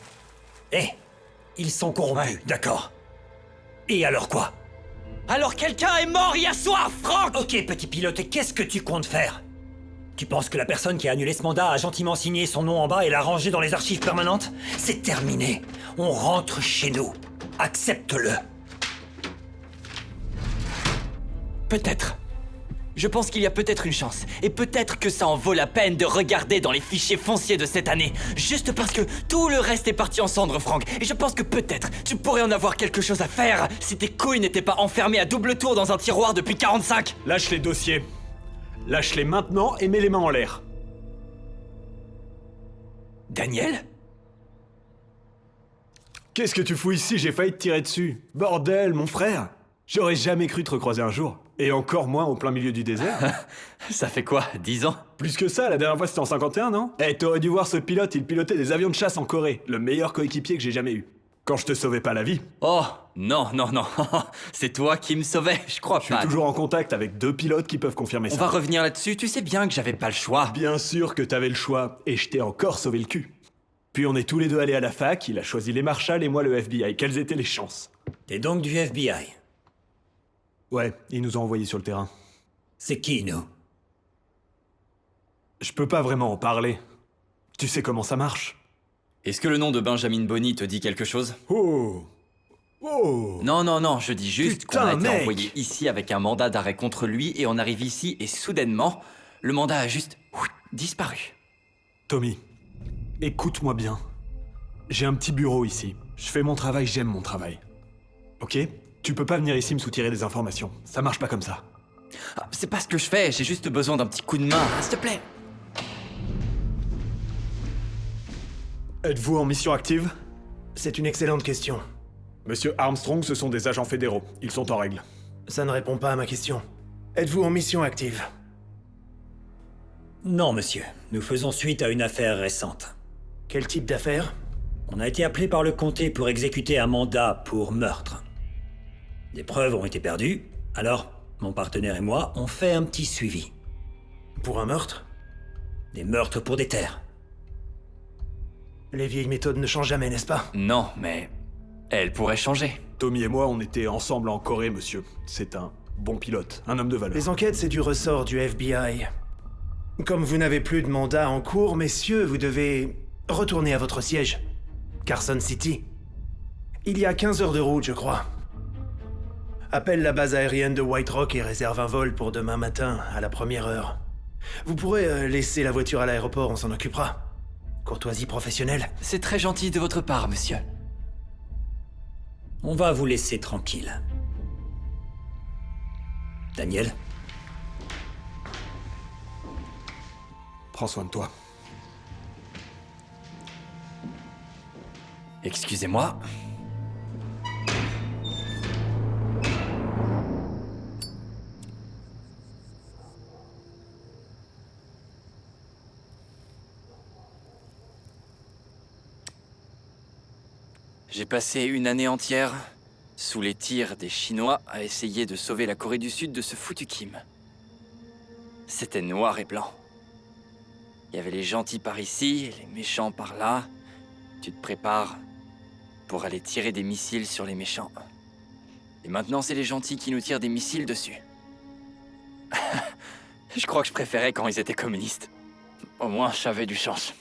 Ils sont corrompus, d'accord. Et alors quoi? Alors quelqu'un est mort hier soir, Franck! Ok, petit pilote, et qu'est-ce que tu comptes faire? Tu penses que la personne qui a annulé ce mandat a gentiment signé son nom en bas et l'a rangé dans les archives permanentes? C'est terminé. On rentre chez nous. Accepte-le. Peut-être. Je pense qu'il y a peut-être une chance. Et peut-être que ça en vaut la peine de regarder dans les fichiers fonciers de cette année. Juste parce que tout le reste est parti en cendres, Franck. Et je pense que peut-être tu pourrais en avoir quelque chose à faire si tes couilles n'étaient pas enfermées à double tour dans un tiroir depuis 45. Lâche les dossiers. Lâche-les maintenant et mets les mains en l'air. Daniel? Qu'est-ce que tu fous ici? J'ai failli te tirer dessus. Bordel, mon frère. J'aurais jamais cru te recroiser un jour. Et encore moins au plein milieu du désert. Ça fait quoi, 10 ans? Plus que ça, la dernière fois c'était en 51, non? T'aurais dû voir ce pilote, il pilotait des avions de chasse en Corée. Le meilleur coéquipier que j'ai jamais eu. Quand je te sauvais pas la vie. Oh, non. C'est toi qui me sauvais, je crois pas. Je suis toujours en contact avec 2 pilotes qui peuvent confirmer ça. On va revenir là-dessus, tu sais bien que j'avais pas le choix. Bien sûr que t'avais le choix, et je t'ai encore sauvé le cul. Puis on est tous les deux allés à la fac, il a choisi les Marshals et moi le FBI. Quelles étaient les chances? T'es donc du FBI? Ouais, ils nous ont envoyés sur le terrain. C'est qui, nous? Je peux pas vraiment en parler. Tu sais comment ça marche. Est-ce que le nom de Benjamin Bonney te dit quelque chose? Oh! Non, je dis juste qu'on a été mec. envoyé ici avec un mandat d'arrêt contre lui et on arrive ici et soudainement, le mandat a juste disparu. Tommy, écoute-moi bien. J'ai un petit bureau ici. Je fais mon travail, j'aime mon travail. Ok? Tu peux pas venir ici me soutirer des informations. Ça marche pas comme ça. Ah, c'est pas ce que je fais, j'ai juste besoin d'un petit coup de main, s'il te plaît. Êtes-vous en mission active? C'est une excellente question. Monsieur Armstrong, ce sont des agents fédéraux. Ils sont en règle. Ça ne répond pas à ma question. Êtes-vous en mission active? Non, monsieur. Nous faisons suite à une affaire récente. Quel type d'affaire? On a été appelé par le comté pour exécuter un mandat pour meurtre. Des preuves ont été perdues, alors mon partenaire et moi on fait un petit suivi. Pour un meurtre? Des meurtres pour des terres. Les vieilles méthodes ne changent jamais, n'est-ce pas? Non, mais elle pourrait changer. Tommy et moi, on était ensemble en Corée, monsieur. C'est un bon pilote, un homme de valeur. Les enquêtes, c'est du ressort du FBI. Comme vous n'avez plus de mandat en cours, messieurs, vous devez retourner à votre siège. Carson City. Il y a 15 heures de route, je crois. Appelle la base aérienne de White Rock et réserve un vol pour demain matin, à la première heure. Vous pourrez laisser la voiture à l'aéroport, on s'en occupera. Courtoisie professionnelle. C'est très gentil de votre part, monsieur. On va vous laisser tranquille. Daniel? Prends soin de toi. Excusez-moi. J'ai passé une année entière sous les tirs des Chinois à essayer de sauver la Corée du Sud de ce foutu Kim. C'était noir et blanc. Il y avait les gentils par ici, les méchants par là. Tu te prépares pour aller tirer des missiles sur les méchants. Et maintenant, c'est les gentils qui nous tirent des missiles dessus. Je crois que je préférais quand ils étaient communistes. Au moins, j'avais du chance.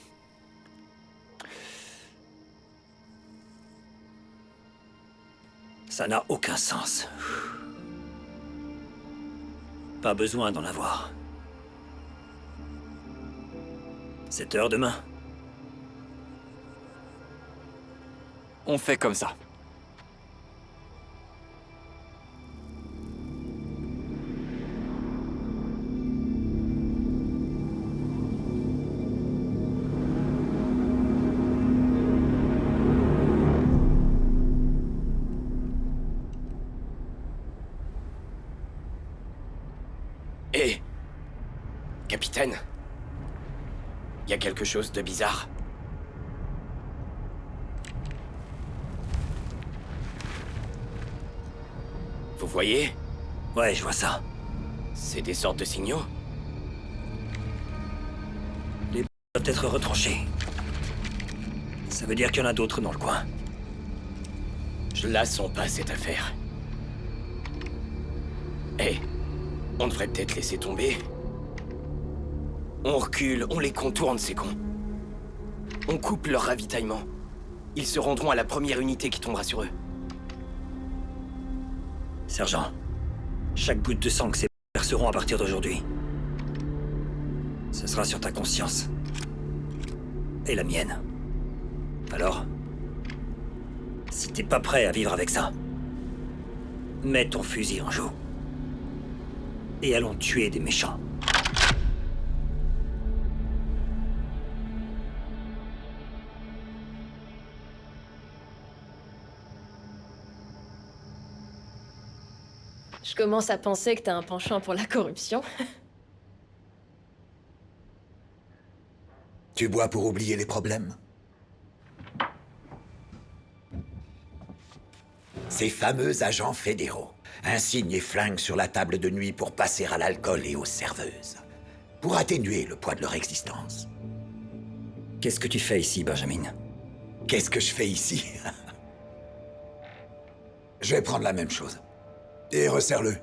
Ça n'a aucun sens. Pas besoin d'en avoir. 7 heures demain. On fait comme ça. Hé, capitaine, y a quelque chose de bizarre. Vous voyez? Ouais, je vois ça. C'est des sortes de signaux. Les doivent être retranchés. Ça veut dire qu'il y en a d'autres dans le coin. Je la sens pas, cette affaire. Hé, on devrait peut-être laisser tomber. On recule, on les contourne, ces cons. On coupe leur ravitaillement. Ils se rendront à la première unité qui tombera sur eux. Sergent, chaque goutte de sang que ces verseront à partir d'aujourd'hui, ce sera sur ta conscience. Et la mienne. Alors, si t'es pas prêt à vivre avec ça, mets ton fusil en joue. Et allons tuer des méchants. Je commence à penser que t'as un penchant pour la corruption. Tu bois pour oublier les problèmes? Ces fameux agents fédéraux. Insignes et flingues sur la table de nuit pour passer à l'alcool et aux serveuses. Pour atténuer le poids de leur existence. Qu'est-ce que tu fais ici, Benjamin? Qu'est-ce que je fais ici? Je vais prendre la même chose. Et resserre-le.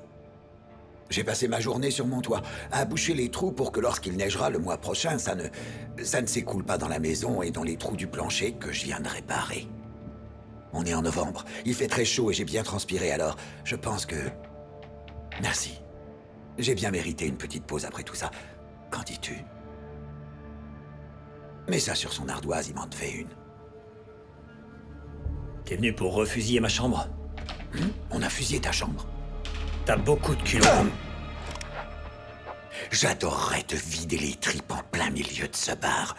J'ai passé ma journée sur mon toit, à boucher les trous pour que lorsqu'il neigera le mois prochain, ça ne s'écoule pas dans la maison et dans les trous du plancher que je viens de réparer. On est en novembre, il fait très chaud et j'ai bien transpiré, alors je pense que... Merci. J'ai bien mérité une petite pause après tout ça. Qu'en dis-tu? Mets ça sur son ardoise, il m'en te fait une. T'es venu pour refusiller ma chambre? On a fusillé ta chambre? T'as beaucoup de culot. J'adorerais te vider les tripes en plein milieu de ce bar.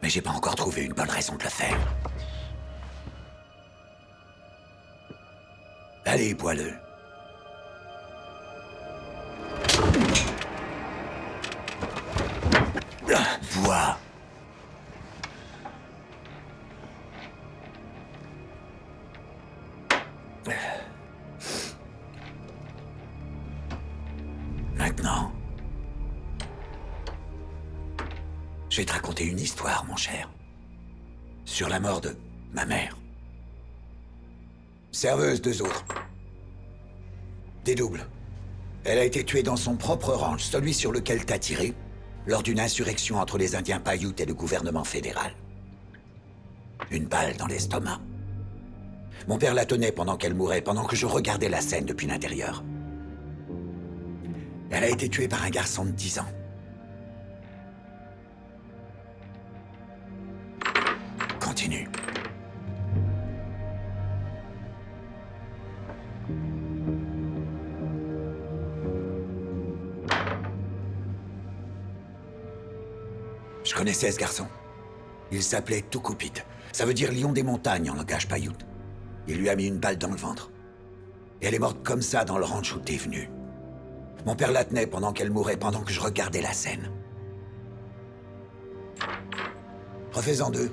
Mais j'ai pas encore trouvé une bonne raison de le faire. Allez, bois-le. Bois. Maintenant, je vais te raconter une histoire, mon cher. Sur la mort de ma mère. Serveuse, 2 autres. Des doubles. Elle a été tuée dans son propre ranch, celui sur lequel t'as tiré, lors d'une insurrection entre les Indiens Paiutes et le gouvernement fédéral. Une balle dans l'estomac. Mon père la tenait pendant qu'elle mourait, pendant que je regardais la scène depuis l'intérieur. Elle a été tuée par un garçon de 10 ans. Continue. Je connaissais ce garçon. Il s'appelait Tukupit. Ça veut dire lion des montagnes en langage Paiute. Il lui a mis une balle dans le ventre. Et elle est morte comme ça dans le ranch où t'es venu. Mon père la tenait pendant qu'elle mourait, pendant que je regardais la scène. Refais-en 2.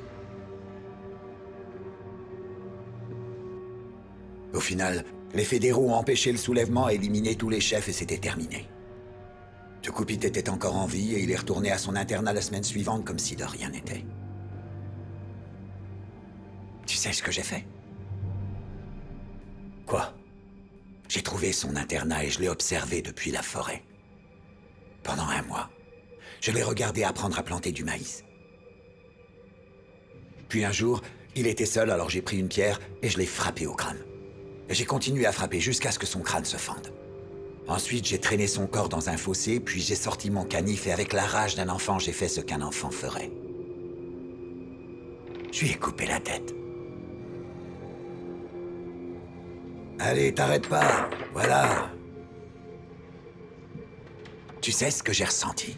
Au final, les fédéraux ont empêché le soulèvement, éliminé tous les chefs et c'était terminé. Tukupit était encore en vie et il est retourné à son internat la semaine suivante comme si de rien n'était. Tu sais ce que j'ai fait? Quoi? J'ai trouvé son internat et je l'ai observé depuis la forêt. Pendant 1 mois, je l'ai regardé apprendre à planter du maïs. Puis un jour, il était seul, alors j'ai pris une pierre et je l'ai frappé au crâne. Et j'ai continué à frapper jusqu'à ce que son crâne se fende. Ensuite, j'ai traîné son corps dans un fossé, puis j'ai sorti mon canif et avec la rage d'un enfant, j'ai fait ce qu'un enfant ferait. Je lui ai coupé la tête. Allez, t'arrêtes pas. Voilà. Tu sais ce que j'ai ressenti?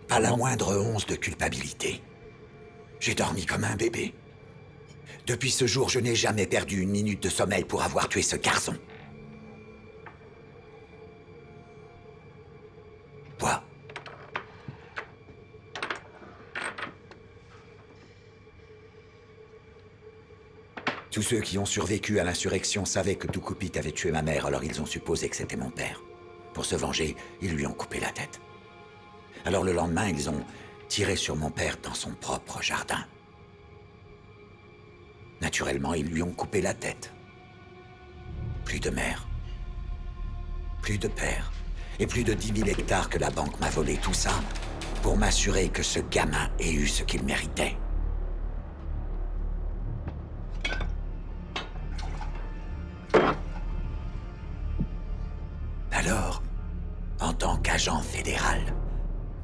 Pas la moindre once de culpabilité. J'ai dormi comme un bébé. Depuis ce jour, je n'ai jamais perdu une minute de sommeil pour avoir tué ce garçon. Quoi? Tous ceux qui ont survécu à l'insurrection savaient que Tukupit avait tué ma mère, alors ils ont supposé que c'était mon père. Pour se venger, ils lui ont coupé la tête. Alors le lendemain, ils ont tiré sur mon père dans son propre jardin. Naturellement, ils lui ont coupé la tête. Plus de mère. Plus de père. Et plus de 10 000 hectares que la banque m'a volé, tout ça pour m'assurer que ce gamin ait eu ce qu'il méritait. Alors, en tant qu'agent fédéral,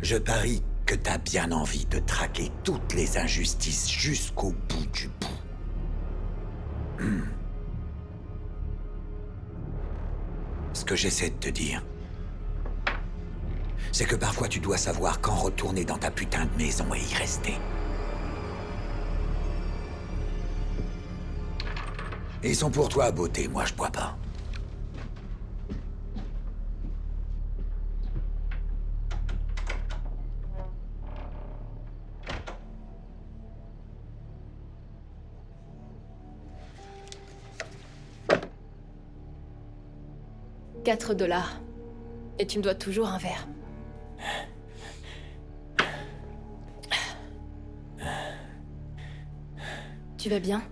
je parie que t'as bien envie de traquer toutes les injustices jusqu'au bout du bout. Ce que j'essaie de te dire, c'est que parfois tu dois savoir quand retourner dans ta putain de maison et y rester. Ils sont pour toi, beauté, moi je bois pas. $4. Et tu me dois toujours un verre. Tu vas bien?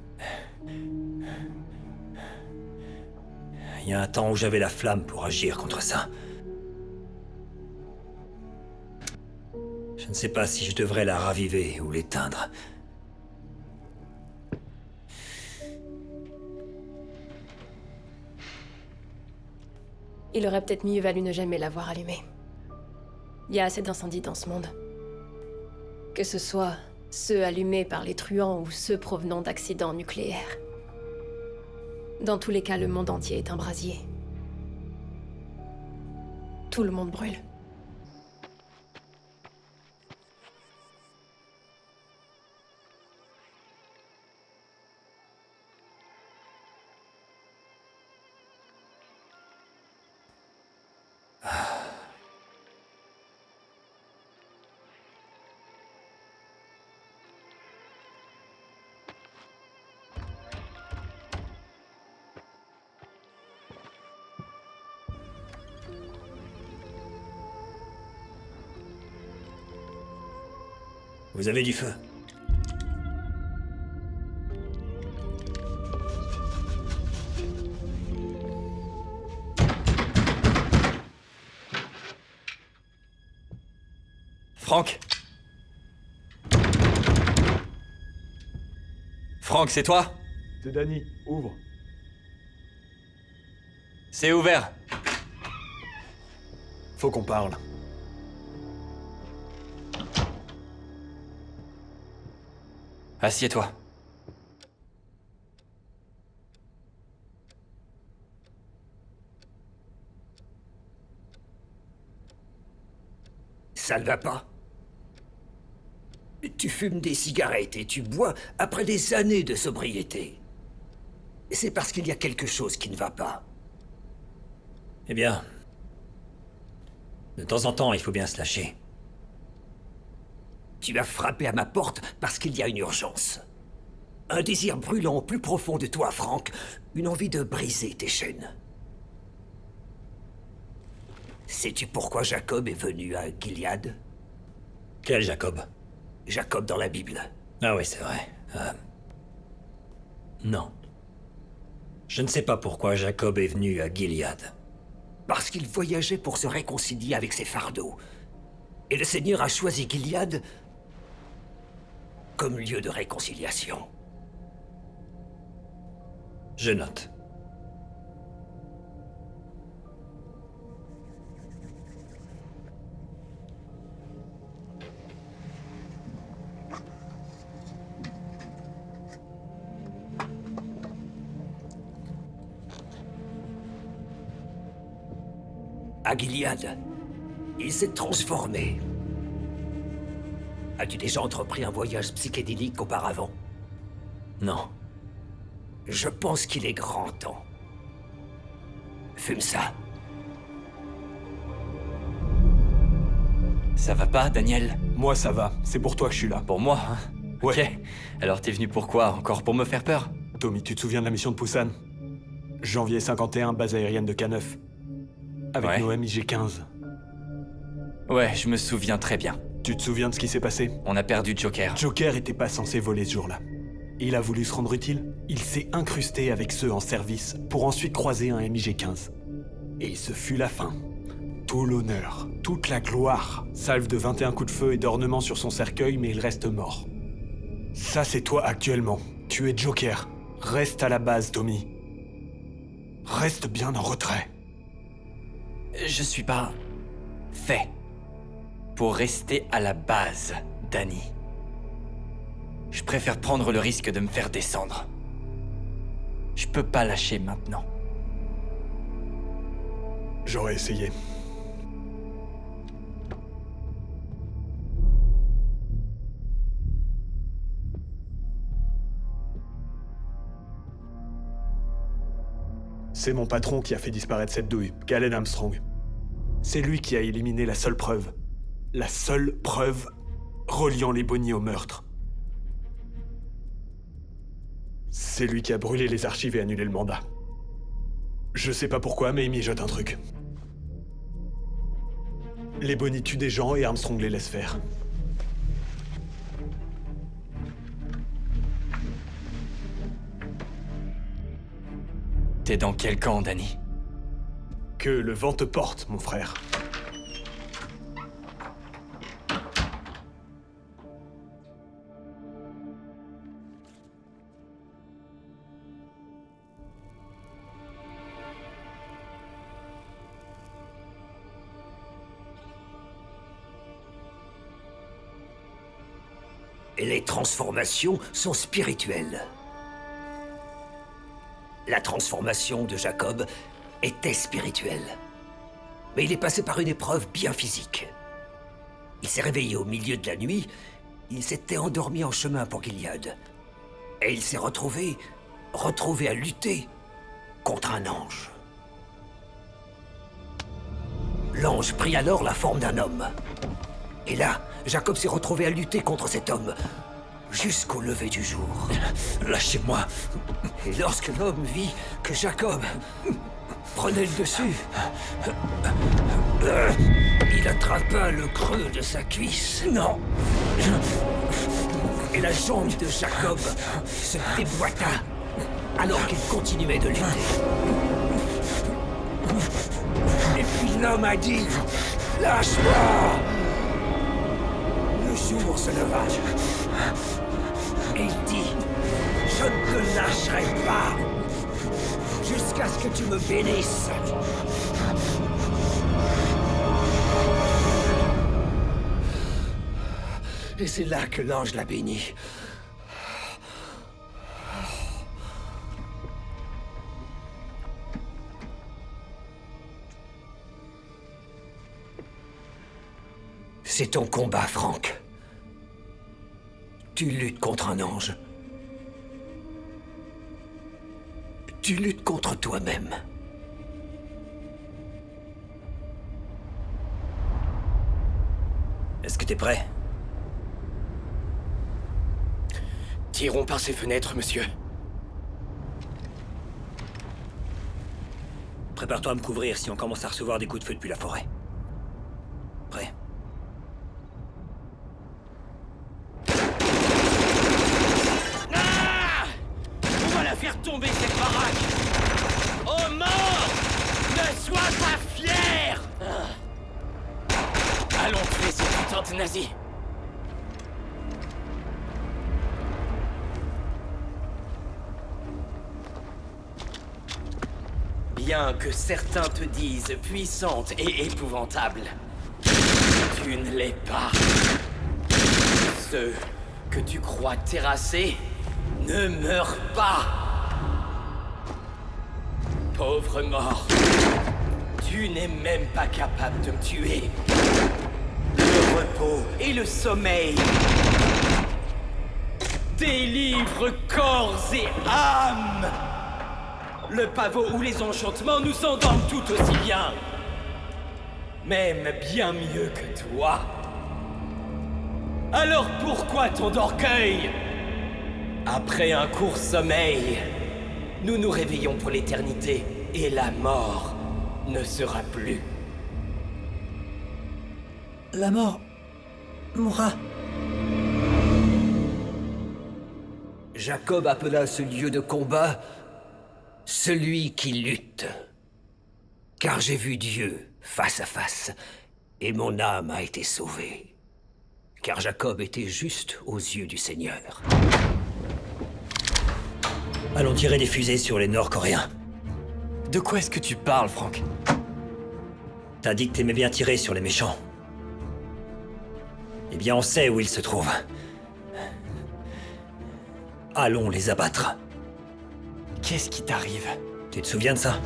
Il y a un temps où j'avais la flamme pour agir contre ça. Je ne sais pas si je devrais la raviver ou l'éteindre. Il aurait peut-être mieux valu ne jamais l'avoir allumé. Il y a assez d'incendies dans ce monde. Que ce soit ceux allumés par les truands ou ceux provenant d'accidents nucléaires. Dans tous les cas, le monde entier est un brasier. Tout le monde brûle. Vous avez du feu. Franck? Franck, c'est toi? C'est Danny, ouvre. C'est ouvert. Faut qu'on parle. Assieds-toi. Ça ne va pas. Tu fumes des cigarettes et tu bois après des années de sobriété. C'est parce qu'il y a quelque chose qui ne va pas. Eh bien... de temps en temps, il faut bien se lâcher. Tu as frappé à ma porte parce qu'il y a une urgence. Un désir brûlant au plus profond de toi, Franck. Une envie de briser tes chaînes. Sais-tu pourquoi Jacob est venu à Gilead? Quel Jacob? Jacob dans la Bible. Ah oui, c'est vrai. Non. Je ne sais pas pourquoi Jacob est venu à Gilead. Parce qu'il voyageait pour se réconcilier avec ses fardeaux. Et le Seigneur a choisi Gilead comme lieu de réconciliation. Je note. À Gilead, il s'est transformé. As-tu déjà entrepris un voyage psychédélique auparavant? Non. Je pense qu'il est grand temps. Fume ça. Ça va pas, Daniel? Moi, ça va. C'est pour toi que je suis là. Pour moi, hein? Ouais. Ok. Alors t'es venu pourquoi? Encore pour me faire peur? Tommy, tu te souviens de la mission de Poussan? Janvier 51, base aérienne de K9. Avec Ouais. nos MiG-15. Ouais, je me souviens très bien. Tu te souviens de ce qui s'est passé? On a perdu Joker. Joker était pas censé voler ce jour-là. Il a voulu se rendre utile. Il s'est incrusté avec ceux en service pour ensuite croiser un MiG-15. Et ce fut la fin. Tout l'honneur, toute la gloire. Salve de 21 coups de feu et d'ornements sur son cercueil, mais il reste mort. Ça, c'est toi actuellement. Tu es Joker. Reste à la base, Tommy. Reste bien en retrait. Je suis pas fait pour rester à la base, Danny. Je préfère prendre le risque de me faire descendre. Je peux pas lâcher maintenant. J'aurais essayé. C'est mon patron qui a fait disparaître cette douille, Galen Armstrong. C'est lui qui a éliminé la seule preuve reliant les Bonnie au meurtre. C'est lui qui a brûlé les archives et annulé le mandat. Je sais pas pourquoi, mais il m'y jette un truc. Les Bonnie tuent des gens et Armstrong les laisse faire. T'es dans quel camp, Danny? Que le vent te porte, mon frère. Et les transformations sont spirituelles. La transformation de Jacob était spirituelle. Mais il est passé par une épreuve bien physique. Il s'est réveillé au milieu de la nuit, il s'était endormi en chemin pour Gilead. Et il s'est retrouvé à lutter contre un ange. L'ange prit alors la forme d'un homme. Et là, Jacob s'est retrouvé à lutter contre cet homme, jusqu'au lever du jour. Lâchez-moi. Et lorsque l'homme vit que Jacob prenait le dessus, il attrapa le creux de sa cuisse. Non. Et la jambe de Jacob se déboîta alors qu'il continuait de lutter. Et puis l'homme a dit « Lâche-moi !» Le jour se leva. Et il dit « Je ne te lâcherai pas jusqu'à ce que tu me bénisses. » Et c'est là que l'ange l'a béni. C'est ton combat, Frank. Tu luttes contre un ange. Tu luttes contre toi-même. Est-ce que t'es prêt? Tirons par ces fenêtres, monsieur. Prépare-toi à me couvrir si on commence à recevoir des coups de feu depuis la forêt. Prêt? Ah! On va la faire tomber, cette baraque! Oh mort! Ne sois pas fier! Allons tuer ces putains de nazis! Bien que certains te disent puissante et épouvantable, tu ne l'es pas. Ceux que tu crois terrasser ne meurent pas. Pauvre mort, Tu n'es même pas capable de me tuer. Le repos et le sommeil délivrent corps et âme. Le pavot ou les enchantements nous endorment tout aussi bien. Même bien mieux que toi. Alors pourquoi tant d'orgueil? Après un court sommeil, nous nous réveillons pour l'éternité et la mort ne sera plus. La mort mourra. Jacob appela ce lieu de combat celui qui lutte. Car j'ai vu Dieu face à face, et mon âme a été sauvée. Car Jacob était juste aux yeux du Seigneur. Allons tirer des fusées sur les Nord-Coréens. De quoi est-ce que tu parles, Frank? T'as dit que t'aimais bien tirer sur les méchants. Eh bien, on sait où ils se trouvent. Allons les abattre. Qu'est-ce qui t'arrive? Tu te souviens de ça?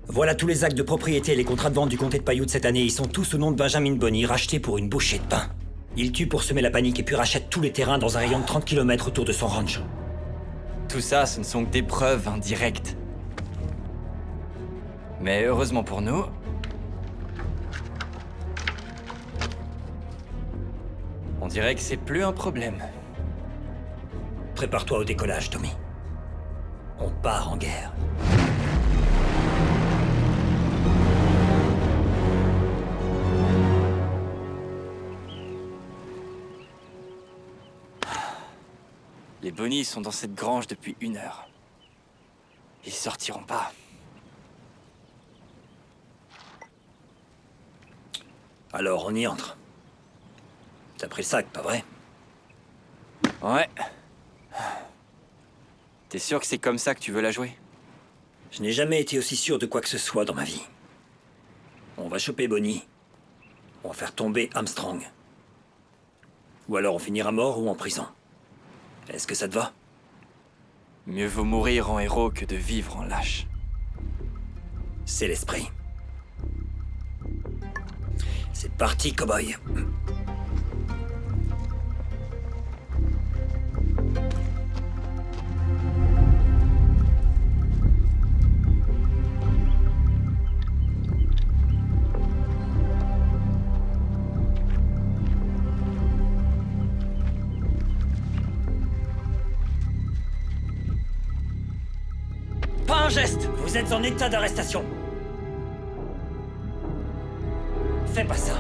Voilà tous les actes de propriété et les contrats de vente du comté de Paiute cette année. Ils sont tous au nom de Benjamin Bonney, rachetés pour une bouchée de pain. Il tue pour semer la panique et puis rachète tous les terrains dans un rayon de 30 km autour de son ranch. Tout ça, ce ne sont que des preuves indirectes. Mais heureusement pour nous... on dirait que c'est plus un problème. Prépare-toi au décollage, Tommy. On part en guerre. Les Bonnies sont dans cette grange depuis 1 heure. Ils sortiront pas. Alors, on y entre. T'as pris le sac, pas vrai? Ouais. T'es sûr que c'est comme ça que tu veux la jouer? Je n'ai jamais été aussi sûr de quoi que ce soit dans ma vie. On va choper Bonnie. On va faire tomber Armstrong. Ou alors on finira mort ou en prison. Est-ce que ça te va? Mieux vaut mourir en héros que de vivre en lâche. C'est l'esprit. C'est parti, cow-boy. Pas un geste! Vous êtes en état d'arrestation. Fais pas ça.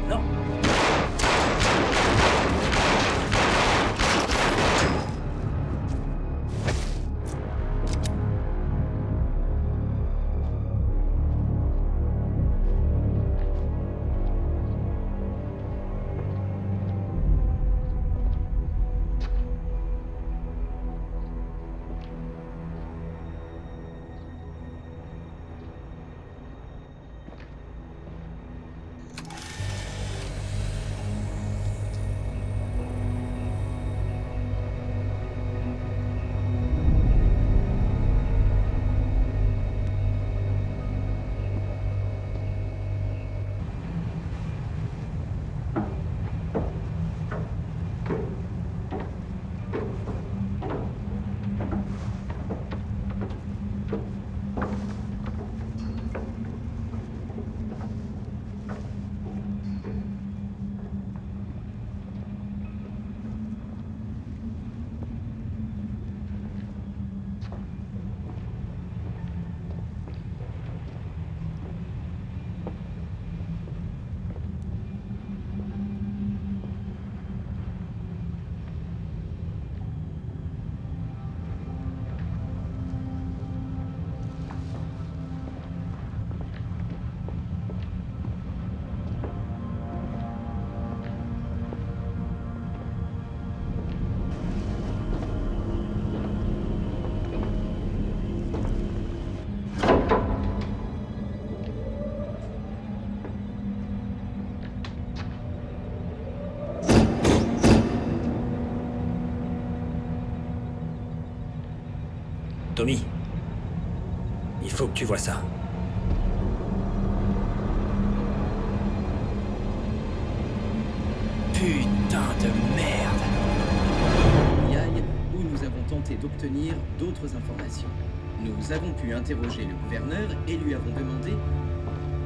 Non. Tommy, Il faut que tu vois ça. Putain de merde. FBI, où nous avons tenté d'obtenir d'autres informations. Nous avons pu interroger le gouverneur et lui avons demandé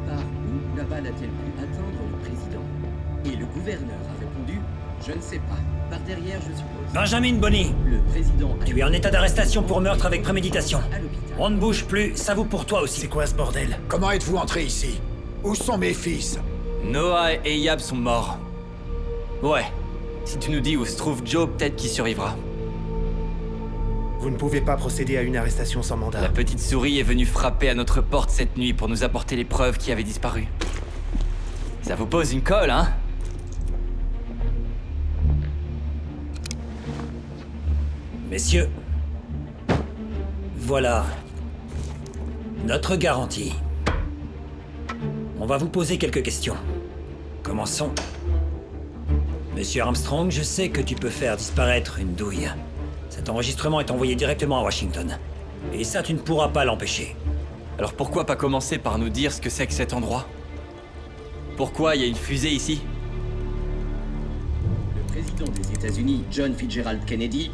par où la balle a-t-elle pu atteindre le président. Et le gouverneur a répondu « Je ne sais pas. Par derrière, je suppose. » Benjamin Bonney, Le président a... tu es en état d'arrestation pour meurtre avec préméditation. On ne bouge plus, ça vaut pour toi aussi. C'est quoi ce bordel? Comment êtes-vous entré ici? Où sont mes fils? Noah et Eyab sont morts. Ouais. Si tu nous dis où se trouve Joe, peut-être qu'il survivra. Vous ne pouvez pas procéder à une arrestation sans mandat. La petite souris est venue frapper à notre porte cette nuit pour nous apporter les preuves qui avaient disparu. Ça vous pose une colle, hein? Messieurs, voilà notre garantie. On va vous poser quelques questions. Commençons. Monsieur Armstrong, je sais que tu peux faire disparaître une douille. Cet enregistrement est envoyé directement à Washington. Et ça, tu ne pourras pas l'empêcher. Alors pourquoi pas commencer par nous dire ce que c'est que cet endroit? Pourquoi il y a une fusée ici? Le président des États-Unis, John Fitzgerald Kennedy,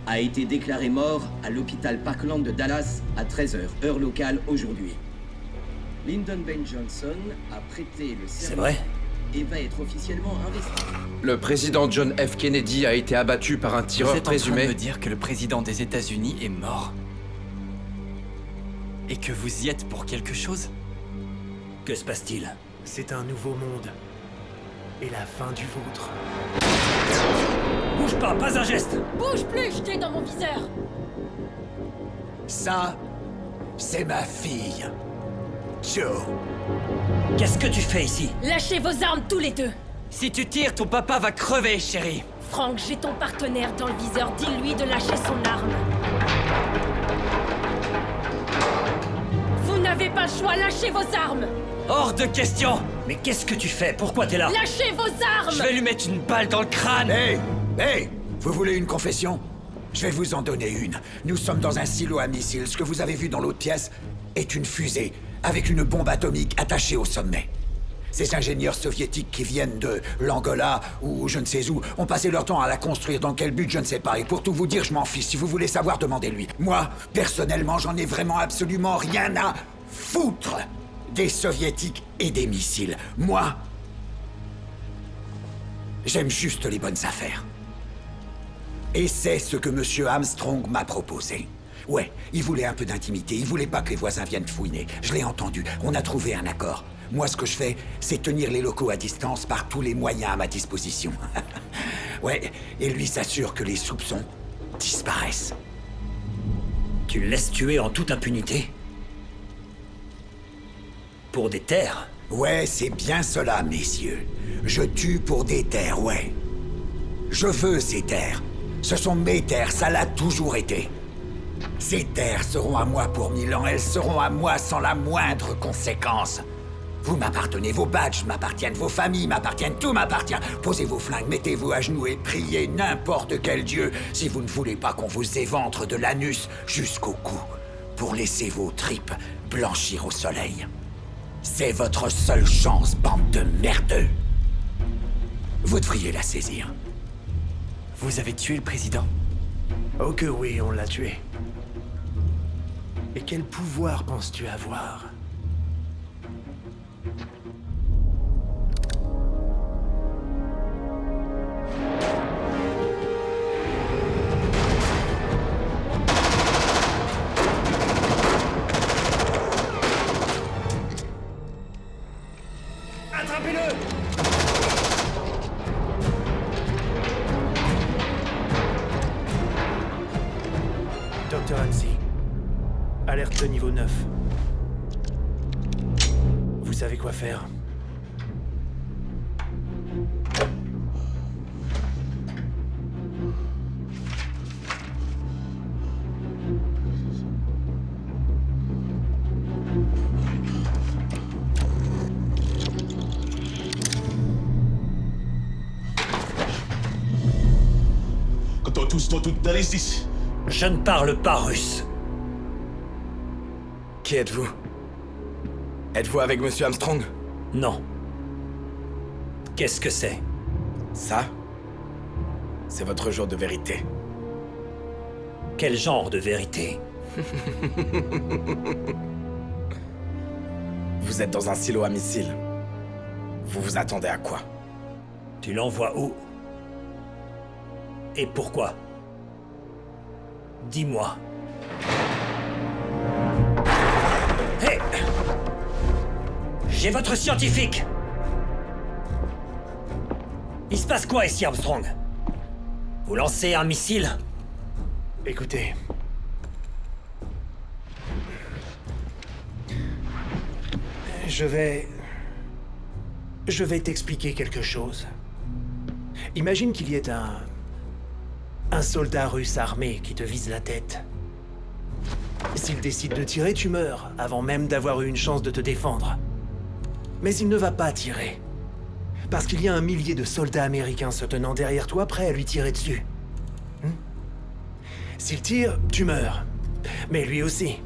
a été déclaré mort à l'hôpital Parkland de Dallas à 13h, heure locale aujourd'hui. Lyndon Ben Johnson a prêté le serment. C'est vrai? Et va être officiellement investi. Le président John F. Kennedy a été abattu par un Vous tireur êtes en train présumé. de me dire que le président des États-Unis est mort? Et que vous y êtes pour quelque chose? Que se passe-t-il? C'est un nouveau monde. Et la fin du vôtre. Bouge pas un geste! Bouge plus, je t'ai dans mon viseur. Ça, c'est ma fille. Joe. Qu'est-ce que tu fais ici? Lâchez vos armes tous les deux. Si tu tires, ton papa va crever, chérie. Frank, j'ai ton partenaire dans le viseur. Dis-lui de lâcher son arme. Vous n'avez pas le choix, lâchez vos armes. Hors de question. Mais qu'est-ce que tu fais? Pourquoi t'es là? Lâchez vos armes. Je vais lui mettre une balle dans le crâne. Hey, vous voulez une confession? Je vais vous en donner une. Nous sommes dans un silo à missiles. Ce que vous avez vu dans l'autre pièce est une fusée avec une bombe atomique attachée au sommet. Ces ingénieurs soviétiques qui viennent de l'Angola ou je ne sais où ont passé leur temps à la construire. Dans quel but, je ne sais pas. Et pour tout vous dire, je m'en fiche. Si vous voulez savoir, demandez-lui. Moi, personnellement, j'en ai vraiment absolument rien à foutre des soviétiques et des missiles. Moi, j'aime juste les bonnes affaires. Et c'est ce que Monsieur Armstrong m'a proposé. Ouais, il voulait un peu d'intimité, il voulait pas que les voisins viennent fouiner. Je l'ai entendu, on a trouvé un accord. Moi, ce que je fais, c'est tenir les locaux à distance par tous les moyens à ma disposition. Ouais, et lui s'assure que les soupçons disparaissent. Tu le laisses tuer en toute impunité? Pour des terres? Ouais, c'est bien cela, messieurs. Je tue pour des terres, ouais. Je veux ces terres. Ce sont mes terres, ça l'a toujours été. Ces terres seront à moi pour 1000 ans, elles seront à moi sans la moindre conséquence. Vous m'appartenez, vos badges m'appartiennent, vos familles m'appartiennent, tout m'appartient. Posez vos flingues, mettez-vous à genoux et priez n'importe quel dieu si vous ne voulez pas qu'on vous éventre de l'anus jusqu'au cou pour laisser vos tripes blanchir au soleil. C'est votre seule chance, bande de merdeux. Vous devriez la saisir. Vous avez tué le président? Oh que oui, on l'a tué. Et quel pouvoir penses-tu avoir? Attrapez-le! Dr. Hansi. Alerte de niveau 9. Vous savez quoi faire. Je ne parle pas russe. Qui êtes-vous? Êtes-vous avec Monsieur Armstrong? Non. Qu'est-ce que c'est? Ça, c'est votre jour de vérité. Quel genre de vérité? Vous êtes dans un silo à missiles. Vous vous attendez à quoi? Tu l'envoies où? Et pourquoi? Dis-moi. Hé! J'ai votre scientifique! Il se passe quoi ici, Armstrong? Vous lancez un missile? Écoutez. Je vais t'expliquer quelque chose. Imagine qu'il y ait un soldat russe armé qui te vise la tête. S'il décide de tirer, tu meurs, avant même d'avoir eu une chance de te défendre. Mais il ne va pas tirer. Parce qu'il y a 1 millier de soldats américains se tenant derrière toi, prêts à lui tirer dessus. S'il tire, tu meurs. Mais lui aussi.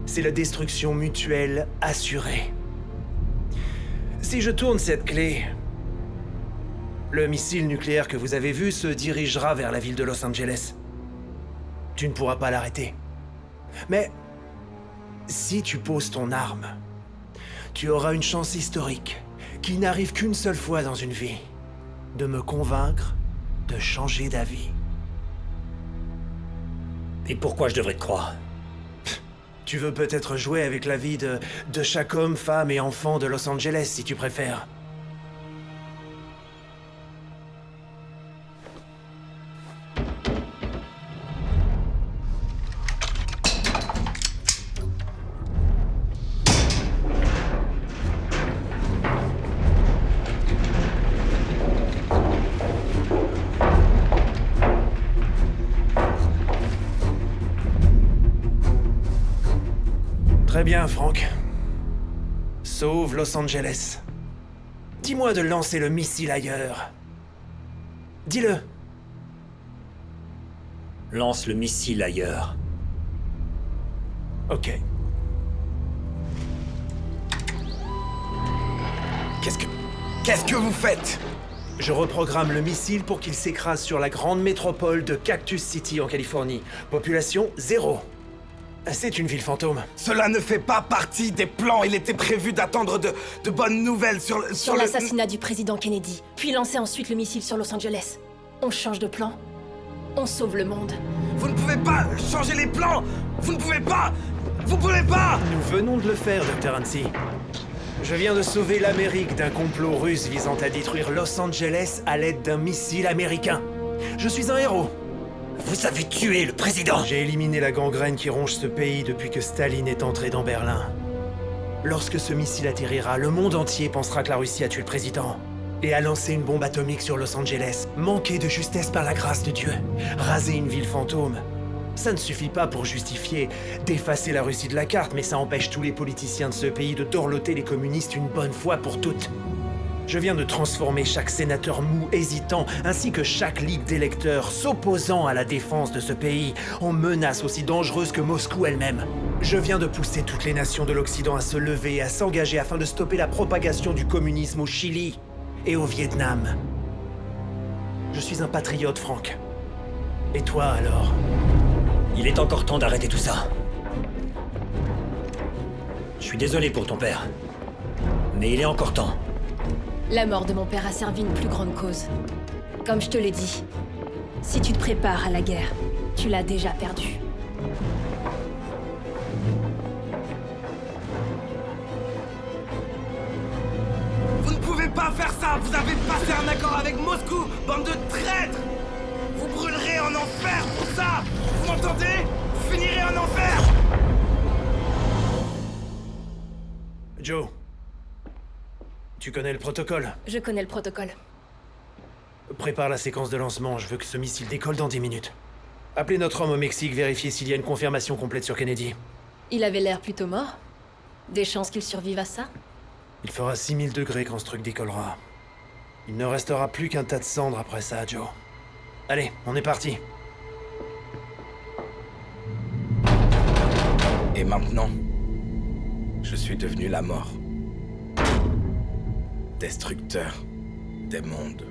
C'est la destruction mutuelle assurée. Si je tourne cette clé, le missile nucléaire que vous avez vu se dirigera vers la ville de Los Angeles. Tu ne pourras pas l'arrêter. Mais si tu poses ton arme, tu auras une chance historique, qui n'arrive qu'une seule fois dans une vie, de me convaincre de changer d'avis. Et pourquoi je devrais te croire? Tu veux peut-être jouer avec la vie de chaque homme, femme et enfant de Los Angeles, si tu préfères. Très bien, Frank. Sauve Los Angeles. Dis-moi de lancer le missile ailleurs. Dis-le. Lance le missile ailleurs. Ok. Qu'est-ce que vous faites? Je reprogramme le missile pour qu'il s'écrase sur la grande métropole de Cactus City en Californie. Population 0. C'est une ville fantôme. Cela ne fait pas partie des plans. Il était prévu d'attendre de bonnes nouvelles sur l'assassinat du président Kennedy, puis lancer ensuite le missile sur Los Angeles. On change de plan. On sauve le monde. Vous ne pouvez pas changer les plans. Vous ne pouvez pas. Vous pouvez pas. Nous venons de le faire, Dr. Hansi. Je viens de sauver l'Amérique d'un complot russe visant à détruire Los Angeles à l'aide d'un missile américain. Je suis un héros. Vous avez tué le président! J'ai éliminé la gangrène qui ronge ce pays depuis que Staline est entré dans Berlin. Lorsque ce missile atterrira, le monde entier pensera que la Russie a tué le président. Et a lancé une bombe atomique sur Los Angeles. Manqué de justesse par la grâce de Dieu. Raser une ville fantôme. Ça ne suffit pas pour justifier d'effacer la Russie de la carte, mais ça empêche tous les politiciens de ce pays de dorloter les communistes une bonne fois pour toutes. Je viens de transformer chaque sénateur mou hésitant, ainsi que chaque ligue d'électeurs s'opposant à la défense de ce pays, en menace aussi dangereuse que Moscou elle-même. Je viens de pousser toutes les nations de l'Occident à se lever et à s'engager afin de stopper la propagation du communisme au Chili et au Vietnam. Je suis un patriote, Frank. Et toi, alors? Il est encore temps d'arrêter tout ça. Je suis désolé pour ton père. Mais il est encore temps. La mort de mon père a servi une plus grande cause. Comme je te l'ai dit, si tu te prépares à la guerre, tu l'as déjà perdue. Vous ne pouvez pas faire ça. Vous avez passé un accord avec Moscou, bande de traîtres. Vous brûlerez en enfer pour ça. Vous m'entendez? Vous finirez en enfer. Joe. Tu connais le protocole? Je connais le protocole. Prépare la séquence de lancement, je veux que ce missile décolle dans 10 minutes. Appelez notre homme au Mexique, vérifiez s'il y a une confirmation complète sur Kennedy. Il avait l'air plutôt mort. Des chances qu'il survive à ça? Il fera 6000 degrés quand ce truc décollera. Il ne restera plus qu'un tas de cendres après ça, Joe. Allez, on est parti. Et maintenant, je suis devenu la mort. Destructeur des mondes.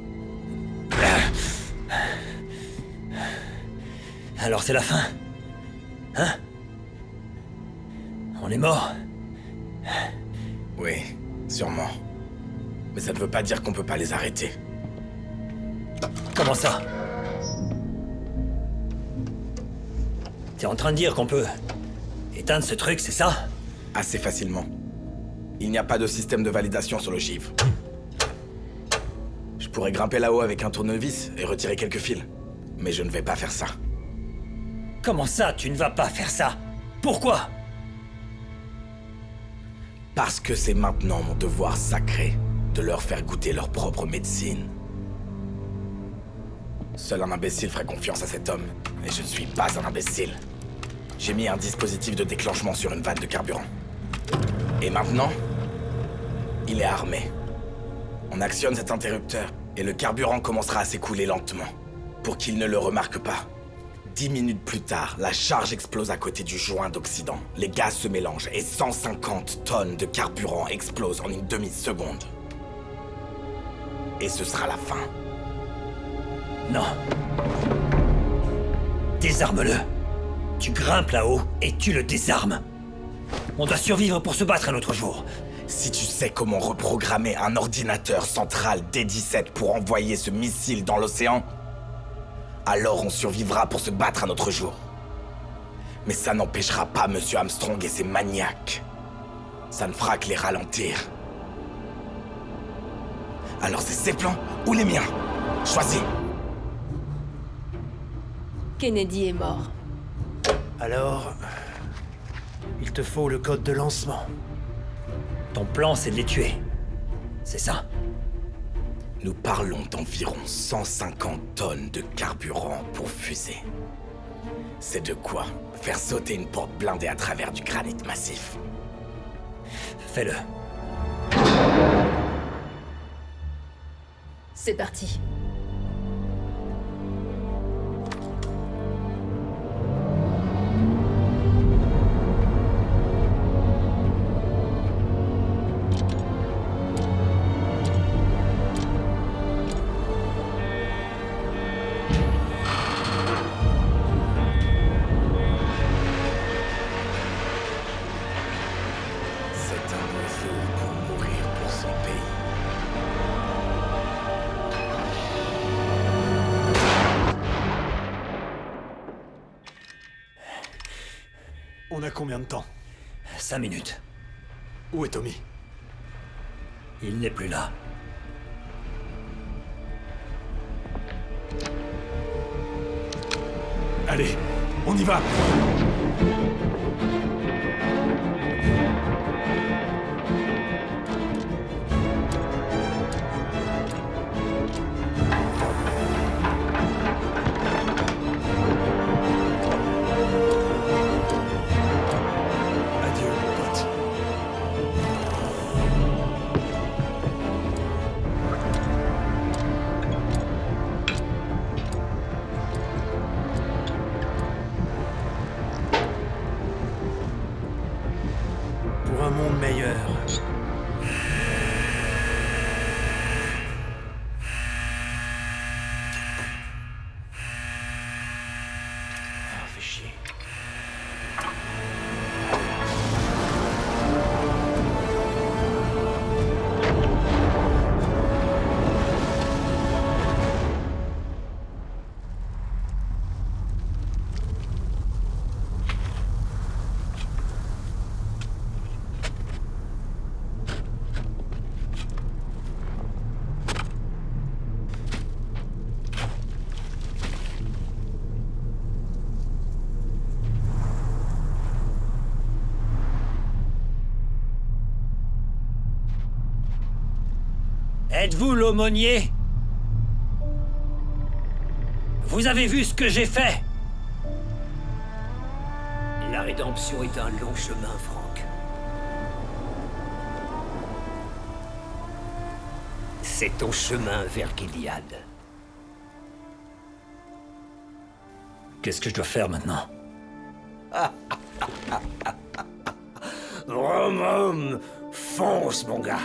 Alors c'est la fin? Hein? On est mort? Oui, sûrement. Mais ça ne veut pas dire qu'on peut pas les arrêter. Comment ça? T'es en train de dire qu'on peut éteindre ce truc, c'est ça? Assez facilement. Il n'y a pas de système de validation sur le givre. Je pourrais grimper là-haut avec un tournevis et retirer quelques fils. Mais je ne vais pas faire ça. Comment ça, tu ne vas pas faire ça? Pourquoi? Parce que c'est maintenant mon devoir sacré de leur faire goûter leur propre médecine. Seul un imbécile ferait confiance à cet homme. Et je ne suis pas un imbécile. J'ai mis un dispositif de déclenchement sur une vanne de carburant. Et maintenant, il est armé. On actionne cet interrupteur et le carburant commencera à s'écouler lentement, pour qu'il ne le remarque pas. 10 minutes plus tard, la charge explose à côté du joint d'Occident. Les gaz se mélangent et 150 tonnes de carburant explosent en une demi-seconde. Et ce sera la fin. Non. Désarme-le. Tu grimpes là-haut et tu le désarmes. On doit survivre pour se battre un autre jour. Si tu sais comment reprogrammer un ordinateur central D17 pour envoyer ce missile dans l'océan, alors on survivra pour se battre un autre jour. Mais ça n'empêchera pas Monsieur Armstrong et ses maniaques. Ça ne fera que les ralentir. Alors c'est ses plans ou les miens? Choisis. Kennedy est mort. Alors... il te faut le code de lancement. Ton plan, c'est de les tuer. C'est ça? Nous parlons d'environ 150 tonnes de carburant pour fusée. C'est de quoi faire sauter une porte blindée à travers du granit massif. Fais-le. C'est parti. On a combien de temps? 5 minutes. Où est Tommy? Il n'est plus là. Allez, on y va! Pour un monde meilleur. Ah, fais chier. Êtes-vous l'aumônier? Vous avez vu ce que j'ai fait? La rédemption est un long chemin, Franck. C'est ton chemin vers Gilead. Qu'est-ce que je dois faire maintenant? Vroom, fonce, mon gars.